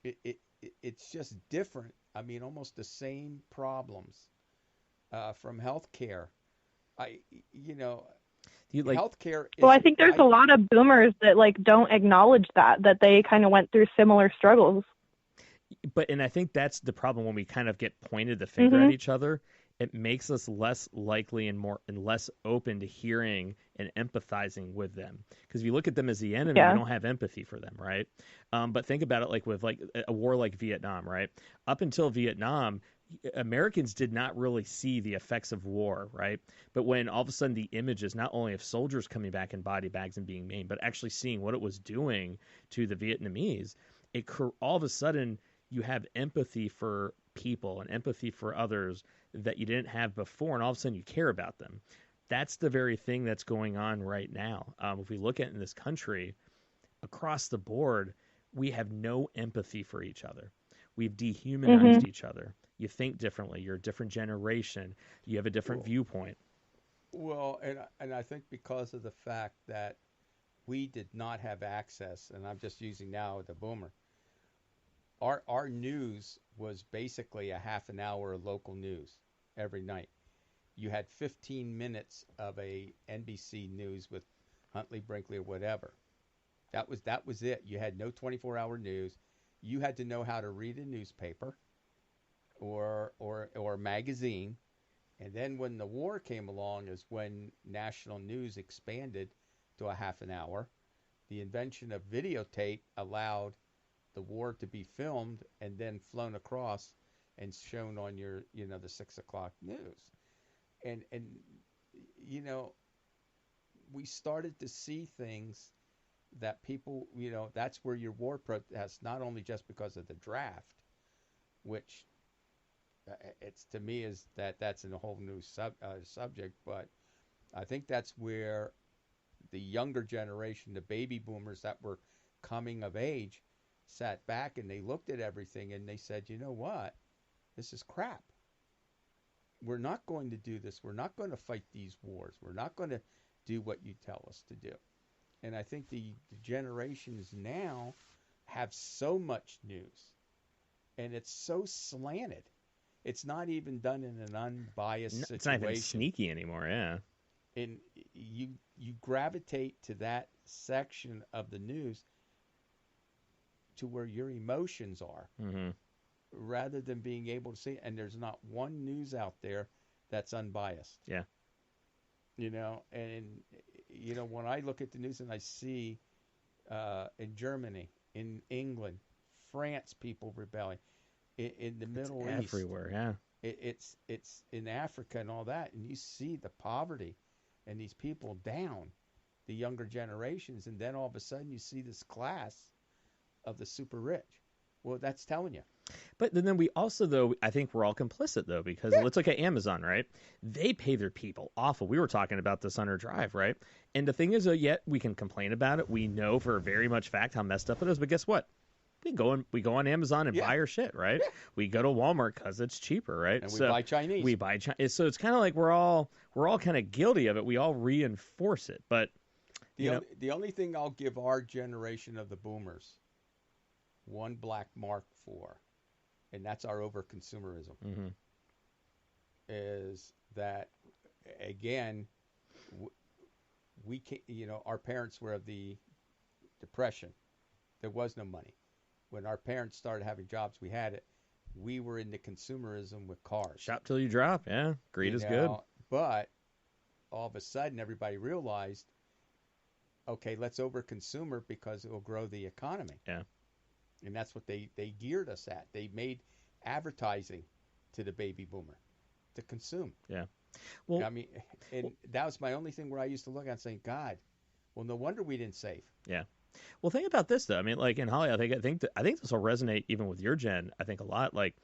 it's just different. I mean, almost the same problems from healthcare. You know, healthcare. Well, I think there's a lot of boomers that like don't acknowledge that they kind of went through similar struggles. And I think that's the problem when we kind of get pointed the finger at each other. It makes us less likely and less open to hearing and empathizing with them. Because if you look at them as the enemy, you don't have empathy for them, right? But think about it like with like a war like Vietnam, right? Up until Vietnam, Americans did not really see the effects of war, right? But when all of a sudden the images, not only of soldiers coming back in body bags and being maimed, but actually seeing what it was doing to the Vietnamese, all of a sudden you have empathy for people and empathy for others that you didn't have before, and all of a sudden you care about them. That's the very thing that's going on right now. If we look at in this country, across the board, we have no empathy for each other. We've dehumanized each other. You think differently. You're a different generation. You have a different viewpoint. Well, and I think because of the fact that we did not have access, and I'm just using now the boomer, our news was basically a half an hour of local news every night. You had 15 minutes of a NBC News with Huntley, Brinkley, or whatever. That was it. You had no 24-hour news. You had to know how to read a newspaper or a magazine. And then when the war came along is when national news expanded to a half an hour. The invention of videotape allowed the war to be filmed and then flown across and shown on your, the 6 o'clock news. And we started to see things that people, that's where your war protest, not only just because of the draft, which it's to me is that's in a whole new subject, but I think that's where the younger generation, the baby boomers that were coming of age, sat back and they looked at everything and they said, you know what? This is crap. We're not going to do this. We're not going to fight these wars. We're not going to do what you tell us to do. And I think the generations now have so much news and it's so slanted. It's not even done in an unbiased situation. It's not even sneaky anymore, yeah. And you gravitate to that section of the news to where your emotions are, rather than being able to see. And there's not one news out there that's unbiased. Yeah. And when I look at the news and I see in Germany, in England, France, people rebelling, in the Middle East, everywhere, yeah. It's in Africa and all that, and you see the poverty and these people down, the younger generations, and then all of a sudden you see this class of the super rich. Well, that's telling you. But then we also, though, I think we're all complicit, though, because let's look at Amazon, right? They pay their people awful. We were talking about this on our drive, right? And the thing is, yet we can complain about it. We know for a very much fact how messed up it is. But guess what? We go on Amazon and buy our shit, right? Yeah. We go to Walmart because it's cheaper, right? And we buy Chinese. We buy Chinese. So it's kind of like we're all kind of guilty of it. We all reinforce it. But the only thing I'll give our generation of the boomers one black mark for, and that's our over-consumerism, is that, again, we can't, our parents were of the Depression. There was no money. When our parents started having jobs, we had it. We were into consumerism with cars. Shop till you drop, yeah. Greed is good. But all of a sudden, everybody realized, okay, let's over-consumer because it will grow the economy. Yeah. And that's what they geared us at. They made advertising to the baby boomer to consume. Yeah. Well, I mean, that was my only thing where I used to look at saying, God, well, no wonder we didn't save. Yeah. Well, think about this though. I mean, like in Holly, I think this will resonate even with your gen. I think a lot. Like,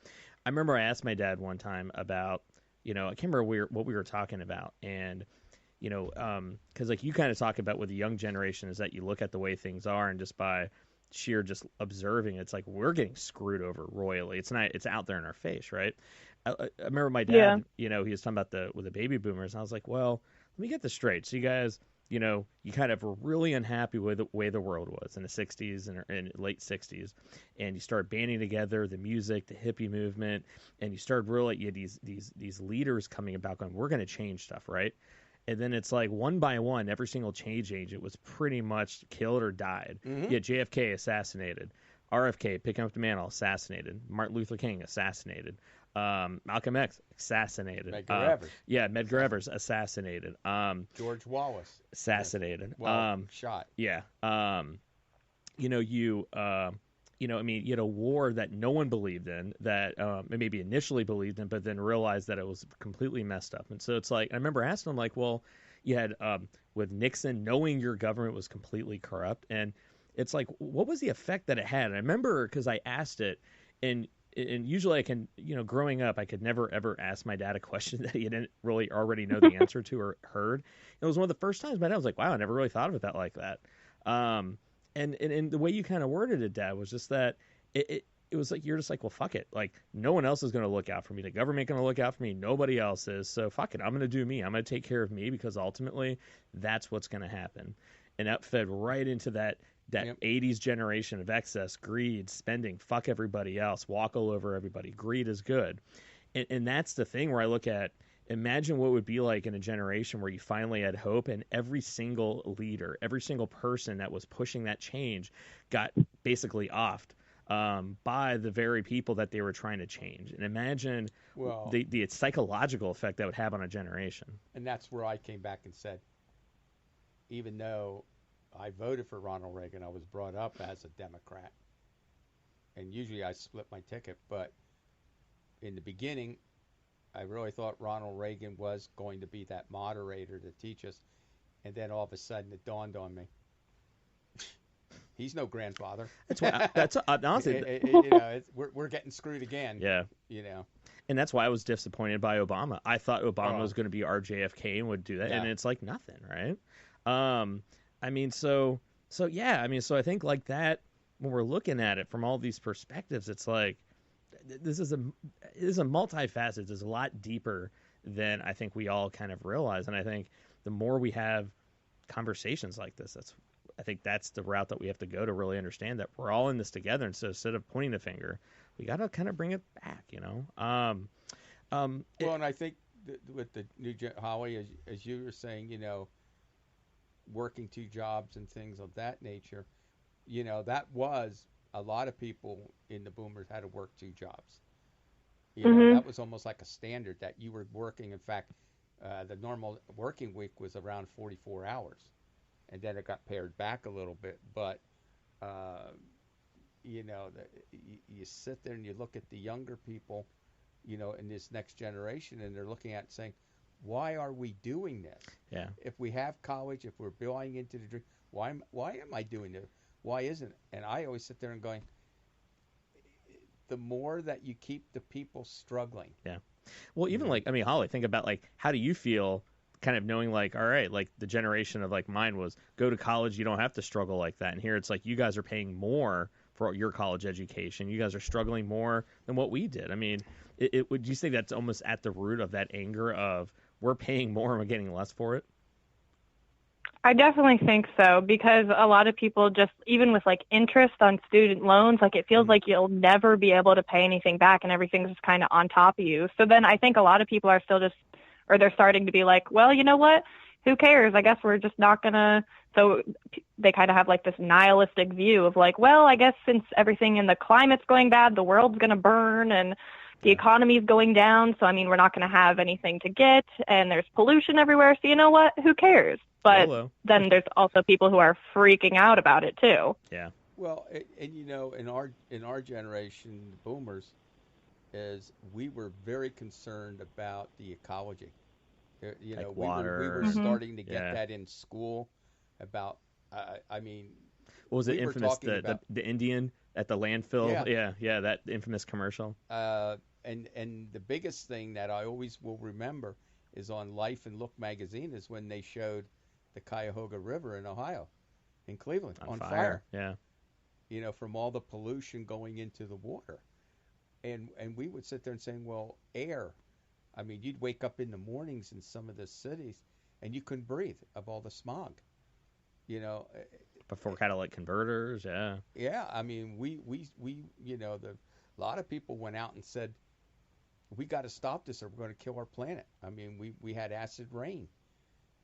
I remember I asked my dad one time about, I can't remember what we were talking about, and because like you kind of talk about with the young generation is that you look at the way things are and just by sheer just observing, it's like we're getting screwed over royally. It's out there in our face, right? I remember my dad, he was talking about with the baby boomers, and I was like, well, let me get this straight. So you guys, you kind of were really unhappy with the way the world was in the 60s and late 60s, and you started banding together the music, the hippie movement, and you started really, you had these leaders coming about going, we're going to change stuff, right? And then it's like one by one, every single change agent was pretty much killed or died. Mm-hmm. You had JFK assassinated, RFK picking up the mantle assassinated, Martin Luther King assassinated, Malcolm X assassinated, Medgar Evers. Yeah, Medgar Evers assassinated, George Wallace assassinated, shot. Yeah, you had a war that no one believed in, that maybe initially believed in, but then realized that it was completely messed up. And so it's like, I remember asking him, like, well, you had with Nixon knowing your government was completely corrupt, and it's like, what was the effect that it had? And I remember because I asked it, and usually I can, growing up, I could never ever ask my dad a question that he didn't really already know the answer to or heard. It was one of the first times my dad was like, wow, I never really thought of it like that. And the way you kind of worded it, Dad, was just that it was like, you're just like, well, fuck it. Like, no one else is going to look out for me. The government going to look out for me. Nobody else is. So fuck it. I'm going to do me. I'm going to take care of me because ultimately that's what's going to happen. And that fed right into that Yep. 80s generation of excess, greed, spending, fuck everybody else, walk all over everybody. Greed is good. And that's the thing where I look at, imagine what it would be like in a generation where you finally had hope and every single leader, every single person that was pushing that change got basically offed by the very people that they were trying to change. And imagine the psychological effect that would have on a generation. And that's where I came back and said, even though I voted for Ronald Reagan, I was brought up as a Democrat. And usually I split my ticket, but in the beginning, I really thought Ronald Reagan was going to be that moderator to teach us, and then all of a sudden it dawned on me, he's no grandfather. That's honestly, we're getting screwed again. Yeah, and that's why I was disappointed by Obama. I thought Obama was going to be our JFK and would do that, and it's like nothing, right? So I think like that when we're looking at it from all these perspectives, it's like. This is a multifaceted. It's a lot deeper than I think we all kind of realize, and I think the more we have conversations like this, I think that's the route that we have to go to really understand that we're all in this together. And so instead of pointing the finger, we got to kind of bring it back, and I think with the new Holly, as you were saying, working two jobs and things of that nature, that was. A lot of people in the boomers had to work two jobs. That was almost like a standard that you were working. In fact, the normal working week was around 44 hours. And then it got pared back a little bit. But, you sit there and you look at the younger people, in this next generation, and they're looking at it saying, why are we doing this? Yeah. If we have college, if we're buying into the dream, why am I doing this? Why isn't it? And I always sit there and going, the more that you keep the people struggling. Yeah. Well, even Holly, think about how do you feel kind of knowing all right, the generation of mine was go to college. You don't have to struggle like that. And here it's like you guys are paying more for your college education. You guys are struggling more than what we did. I mean, would you say that's almost at the root of that anger of we're paying more and we're getting less for it? I definitely think so, because a lot of people just, even with interest on student loans, it feels like you'll never be able to pay anything back and everything's just kind of on top of you. So then I think a lot of people are still they're starting to be like, well, you know what? Who cares? I guess we're just not going to. So they kind of have this nihilistic view of well, I guess since everything in the climate's going bad, the world's going to burn and the economy's going down. So, we're not going to have anything to get and there's pollution everywhere. So you know what? Who cares? But then there's also people who are freaking out about it too. Yeah. Well, and in our generation, the boomers, is we were very concerned about the ecology. Water. We were starting to get that in school about. What was it infamous? The Indian at the landfill. Yeah. That infamous commercial. And the biggest thing that I always will remember is on Life and Look magazine is when they showed the Cuyahoga River in Ohio, in Cleveland, on fire. Yeah. You know, from all the pollution going into the water. And we would sit there and saying, well, air. I mean, you'd wake up in the mornings in some of the cities and you couldn't breathe of all the smog. You know, Before catalytic converters, yeah. yeah. I mean, we you know, a lot of people went out and said, we got to stop this or we're going to kill our planet. I mean, we had acid rain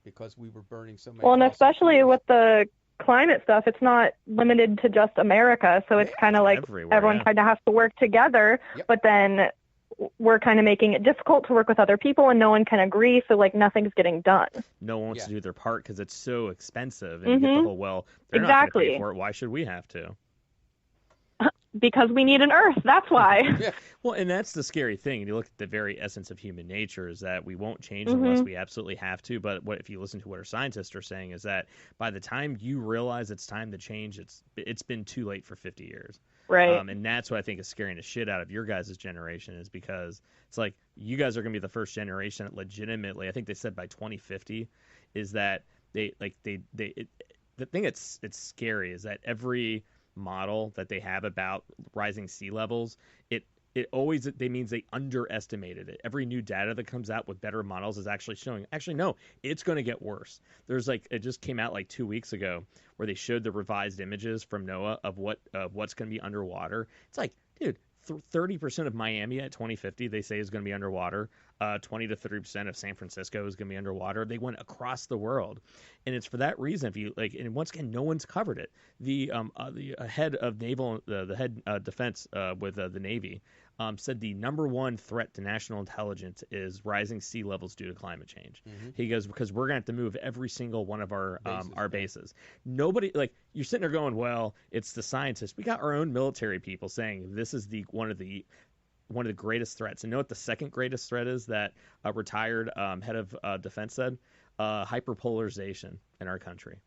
because we were burning so many. Well, and fossil especially fuels. with the climate stuff, it's not limited to just America. So it's kind of like everywhere, everyone yeah. kind of has to work together, Yep. but then we're kind of making it difficult to work with other people and no one can agree. So like nothing's getting done. No one wants Yeah. to do their part because it's so expensive. And you get the whole, well, they're not Exactly. going to pay for it. Why should we have to? Because we need an Earth. That's why. Yeah. Well, and that's the scary thing. And you look at the very essence of human nature is that we won't change unless we absolutely have to. But what if you listen to what our scientists are saying is that by the time you realize it's time to change, it's been too late for 50 years. Right. And that's what I think is scaring the shit out of your guys' generation is because it's like you guys are going to be the first generation that legitimately, I think they said by 2050, is that the thing it's scary is that every model that they have about rising sea levels, it always they means they underestimated it. Every new data that comes out with better models is actually showing no, it's going to get worse. There's it just came out like 2 weeks ago where they showed the revised images from NOAA of what's going to be underwater. It's like, dude, 30% of Miami at 2050 they say is going to be underwater. 20 to 30% of San Francisco is going to be underwater. They went across the world, and it's for that reason. If you and once again, no one's covered it. The head of naval, the head defense with the Navy, said the number one threat to national intelligence is rising sea levels due to climate change. Mm-hmm. He goes because we're going to have to move every single one of our Bases, bases. Nobody you're sitting there going, well, it's the scientists. We got our own military people saying this is one of the greatest threats. And know what the second greatest threat is that a retired head of defense said? Hyperpolarization in our country.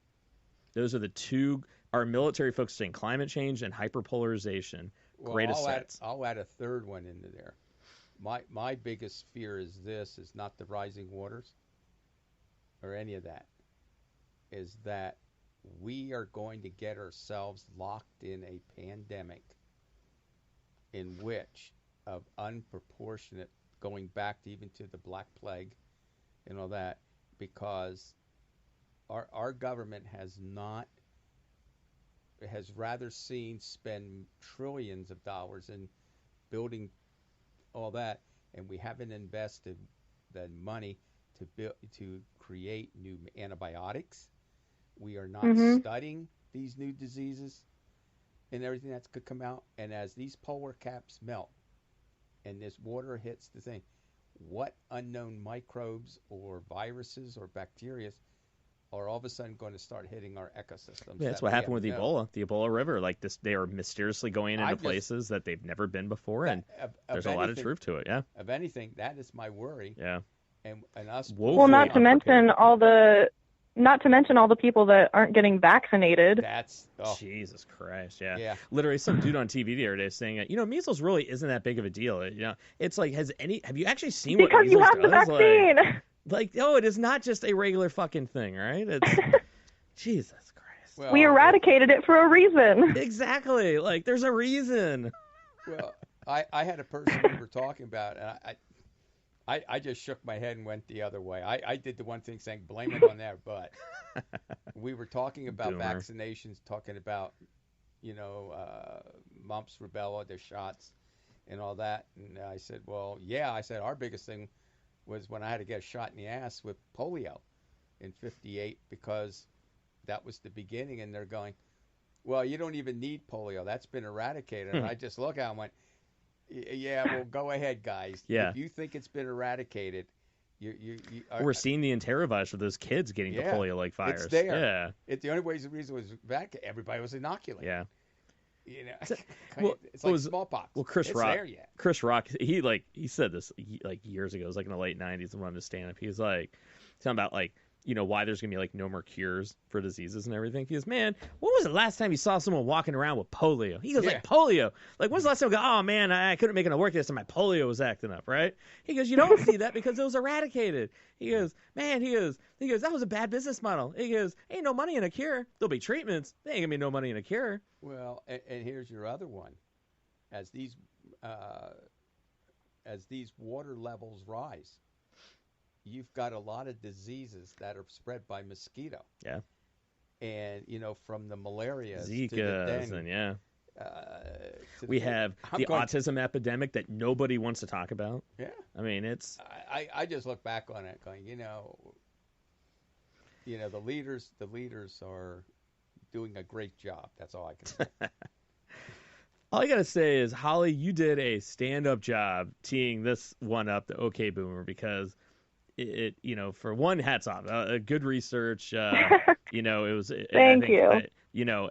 Those are the two. Our military folks saying climate change and hyperpolarization. Well, Greatest threats. I'll add a third one into there. My biggest fear is not the rising waters or any of that. Is that we are going to get ourselves locked in a pandemic in which of unproportionate, going back even to the Black Plague and all that, because our government has rather spend trillions of dollars in building all that, and we haven't invested the money to create new antibiotics. We are not studying these new diseases and everything that could come out. And as these polar caps melt and this water hits the thing, what unknown microbes or viruses or bacteria are all of a sudden going to start hitting our ecosystems? Yeah, that's what happened with Ebola. The Ebola River, they are mysteriously going into places that they've never been before, and there's a lot of truth to it. Yeah. Of anything, that is my worry. Yeah. And us. Well, not to mention all the people that aren't getting vaccinated. That's Jesus Christ. Yeah. Yeah. Literally, some dude on TV the other day saying, measles really isn't that big of a deal. It's like, have you actually seen what because measles you have the does? vaccine. No, it is not just a regular fucking thing, right? It's Jesus Christ. Well, we eradicated it for a reason. Exactly. There's a reason. Well, I had a person we were talking about, and I just shook my head and went the other way. I did the one thing saying blame it on there, but we were talking about Boomer. vaccinations, talking about, mumps, rubella, the shots, and all that. And I said, well, yeah. I said our biggest thing was when I had to get a shot in the ass with polio in '58 because that was the beginning. And they're going, well, you don't even need polio. That's been eradicated. And I just look at them and went, yeah, well, go ahead, guys. Yeah. If you think it's been eradicated, we're seeing the enterovirus with those kids getting the polio-like virus. It's there. Yeah. The only reason it was back, everybody was inoculated. Yeah. It's like smallpox. Well, Chris it's Rock. There yet. Chris Rock, he said this years ago. It was in the late '90s, in one of his stand-up. He was talking about why there's going to be like no more cures for diseases and everything. He goes, man, when was the last time you saw someone walking around with polio? He goes, like polio. Like, when's the last time we go, oh man, I couldn't make it to work yesterday. My polio was acting up, right? He goes, you don't see that because it was eradicated. He goes, man, he goes, that was a bad business model. He goes, ain't no money in a cure. There'll be treatments. There ain't going to be no money in a cure. Well, and here's your other one. As these water levels rise, you've got a lot of diseases that are spread by mosquito. Yeah. And, from the malaria Zika, to the dengue. And yeah. We have the autism epidemic that nobody wants to talk about. Yeah. I mean, it's... I just look back on it going, the leaders are doing a great job. That's all I can say. All I got to say is, Holly, you did a stand-up job teeing this one up, the OK Boomer, because it for one, hats off. Good research. It was... Thank you.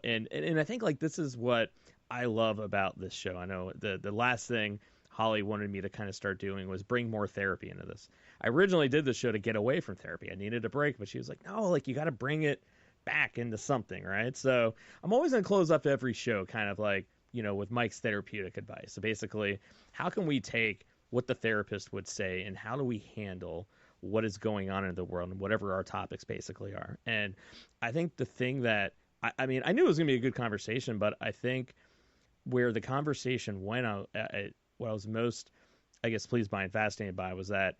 And I think, like, this is what I love about this show. I know the last thing Holly wanted me to kind of start doing was bring more therapy into this. I originally did this show to get away from therapy. I needed a break, but she was like, no, like, you got to bring it back into something, right? So I'm always going to close up every show kind of like, with Mike's therapeutic advice. So basically, how can we take what the therapist would say and how do we handle what is going on in the world and whatever our topics basically are? And I think the thing that, I knew it was going to be a good conversation, but I think where the conversation went, what I was most, I guess, pleased by and fascinated by was that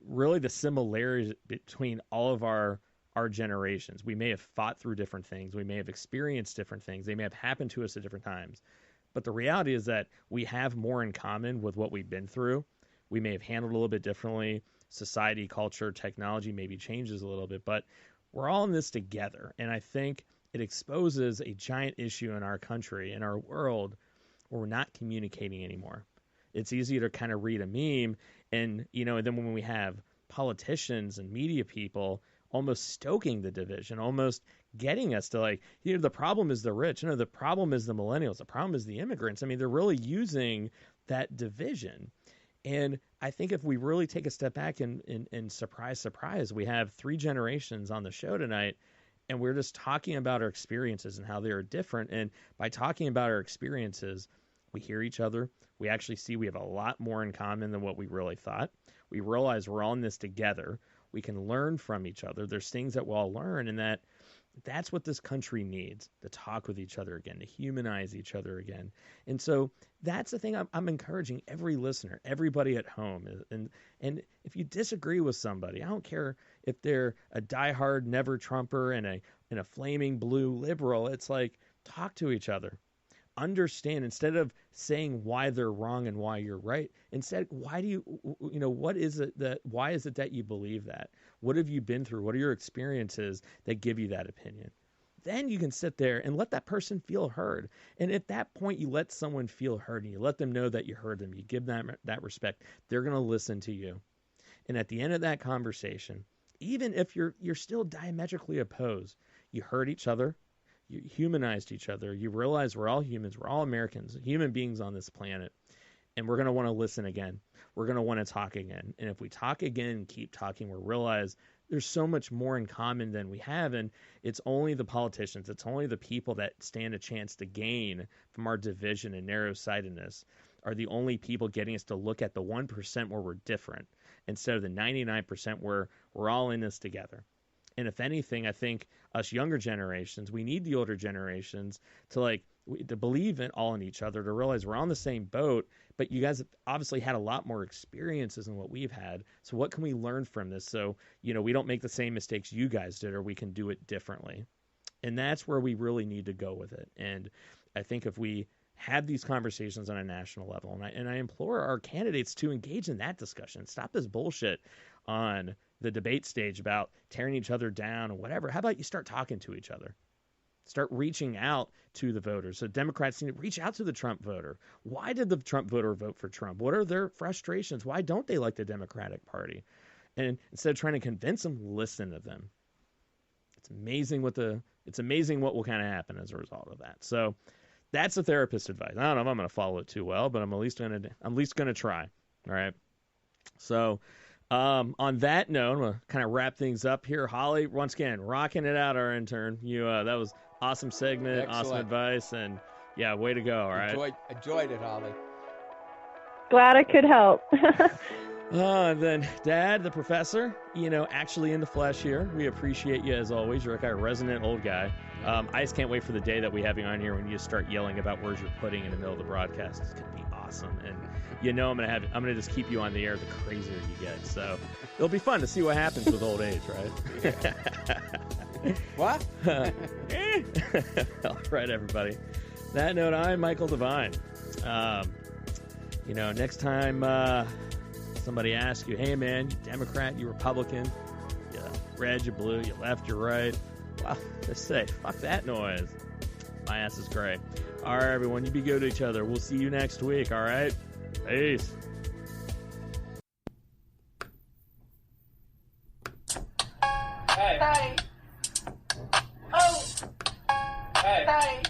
really the similarities between all of our generations. We may have fought through different things. We may have experienced different things. They may have happened to us at different times. But the reality is that we have more in common with what we've been through. We may have handled it a little bit differently. Society, culture, technology maybe changes a little bit, but we're all in this together. And I think it exposes a giant issue in our country, in our world, where we're not communicating anymore. It's easy to kind of read a meme and then when we have politicians and media people almost stoking the division, almost getting us to like, the problem is the rich. No, the problem is the millennials. The problem is the immigrants. I mean, they're really using that division. And I think if we really take a step back and surprise, we have 3 generations on the show tonight, and we're just talking about our experiences and how they are different. And by talking about our experiences, we hear each other. We actually see we have a lot more in common than what we really thought. We realize we're all in this together. We can learn from each other. There's things that we'll all learn, and that's what this country needs, to talk with each other again, to humanize each other again. And so that's the thing I'm encouraging every listener, everybody at home. And if you disagree with somebody, I don't care if they're a diehard never Trumper and a flaming blue liberal, it's like, talk to each other. Understand, instead of saying why they're wrong and why you're right, instead, why is it that you believe that? What have you been through? What are your experiences that give you that opinion? Then you can sit there and let that person feel heard. And at that point, you let someone feel heard and you let them know that you heard them. You give them that respect. They're going to listen to you. And at the end of that conversation, even if you're still diametrically opposed, you heard each other. You humanized each other. You realize we're all humans. We're all Americans, human beings on this planet. And we're going to want to listen again. We're going to want to talk again. And if we talk again and keep talking, we'll realize there's so much more in common than we have. And it's only the politicians, it's only the people that stand a chance to gain from our division and narrow-sightedness are the only people getting us to look at the 1% where we're different instead of the 99% where we're all in this together. And if anything, I think us younger generations, we need the older generations to believe in each other, to realize we're on the same boat, but you guys have obviously had a lot more experiences than what we've had. So what can we learn from this? So, we don't make the same mistakes you guys did, or we can do it differently. And that's where we really need to go with it. And I think if we have these conversations on a national level, and I implore our candidates to engage in that discussion, stop this bullshit on the debate stage about tearing each other down or whatever. How about you start talking to each other? Start reaching out to the voters. So Democrats need to reach out to the Trump voter. Why did the Trump voter vote for Trump? What are their frustrations? Why don't they like the Democratic Party? And instead of trying to convince them, listen to them. It's amazing what will kind of happen as a result of that. So that's the therapist advice. I don't know if I'm going to follow it too well, but I'm at least going to try. All right. So On that note, I'm going to kind of wrap things up here. Holly, once again, rocking it out, our intern. That was awesome segment, Excellent. awesome advice, and yeah, way to go, all right? Enjoyed it, Holly. Glad I could help. And then Dad, the professor, actually in the flesh here. We appreciate you as always. You're like our resident old guy. I just can't wait for the day that we have you on here when you start yelling about words you're putting in the middle of the broadcast. It's gonna be awesome, and I'm gonna just keep you on the air the crazier you get. So it'll be fun to see what happens with old age, right? What? All right, everybody. That note, I'm Michael DeVine. Next time somebody asks you, hey man, you Democrat, you Republican, you red, you blue, you left, you right, well, just say, fuck that noise. My ass is gray. All right, everyone, you be good to each other. We'll see you next week, all right? Peace. Hey. Hey. Oh. Hey. Hey.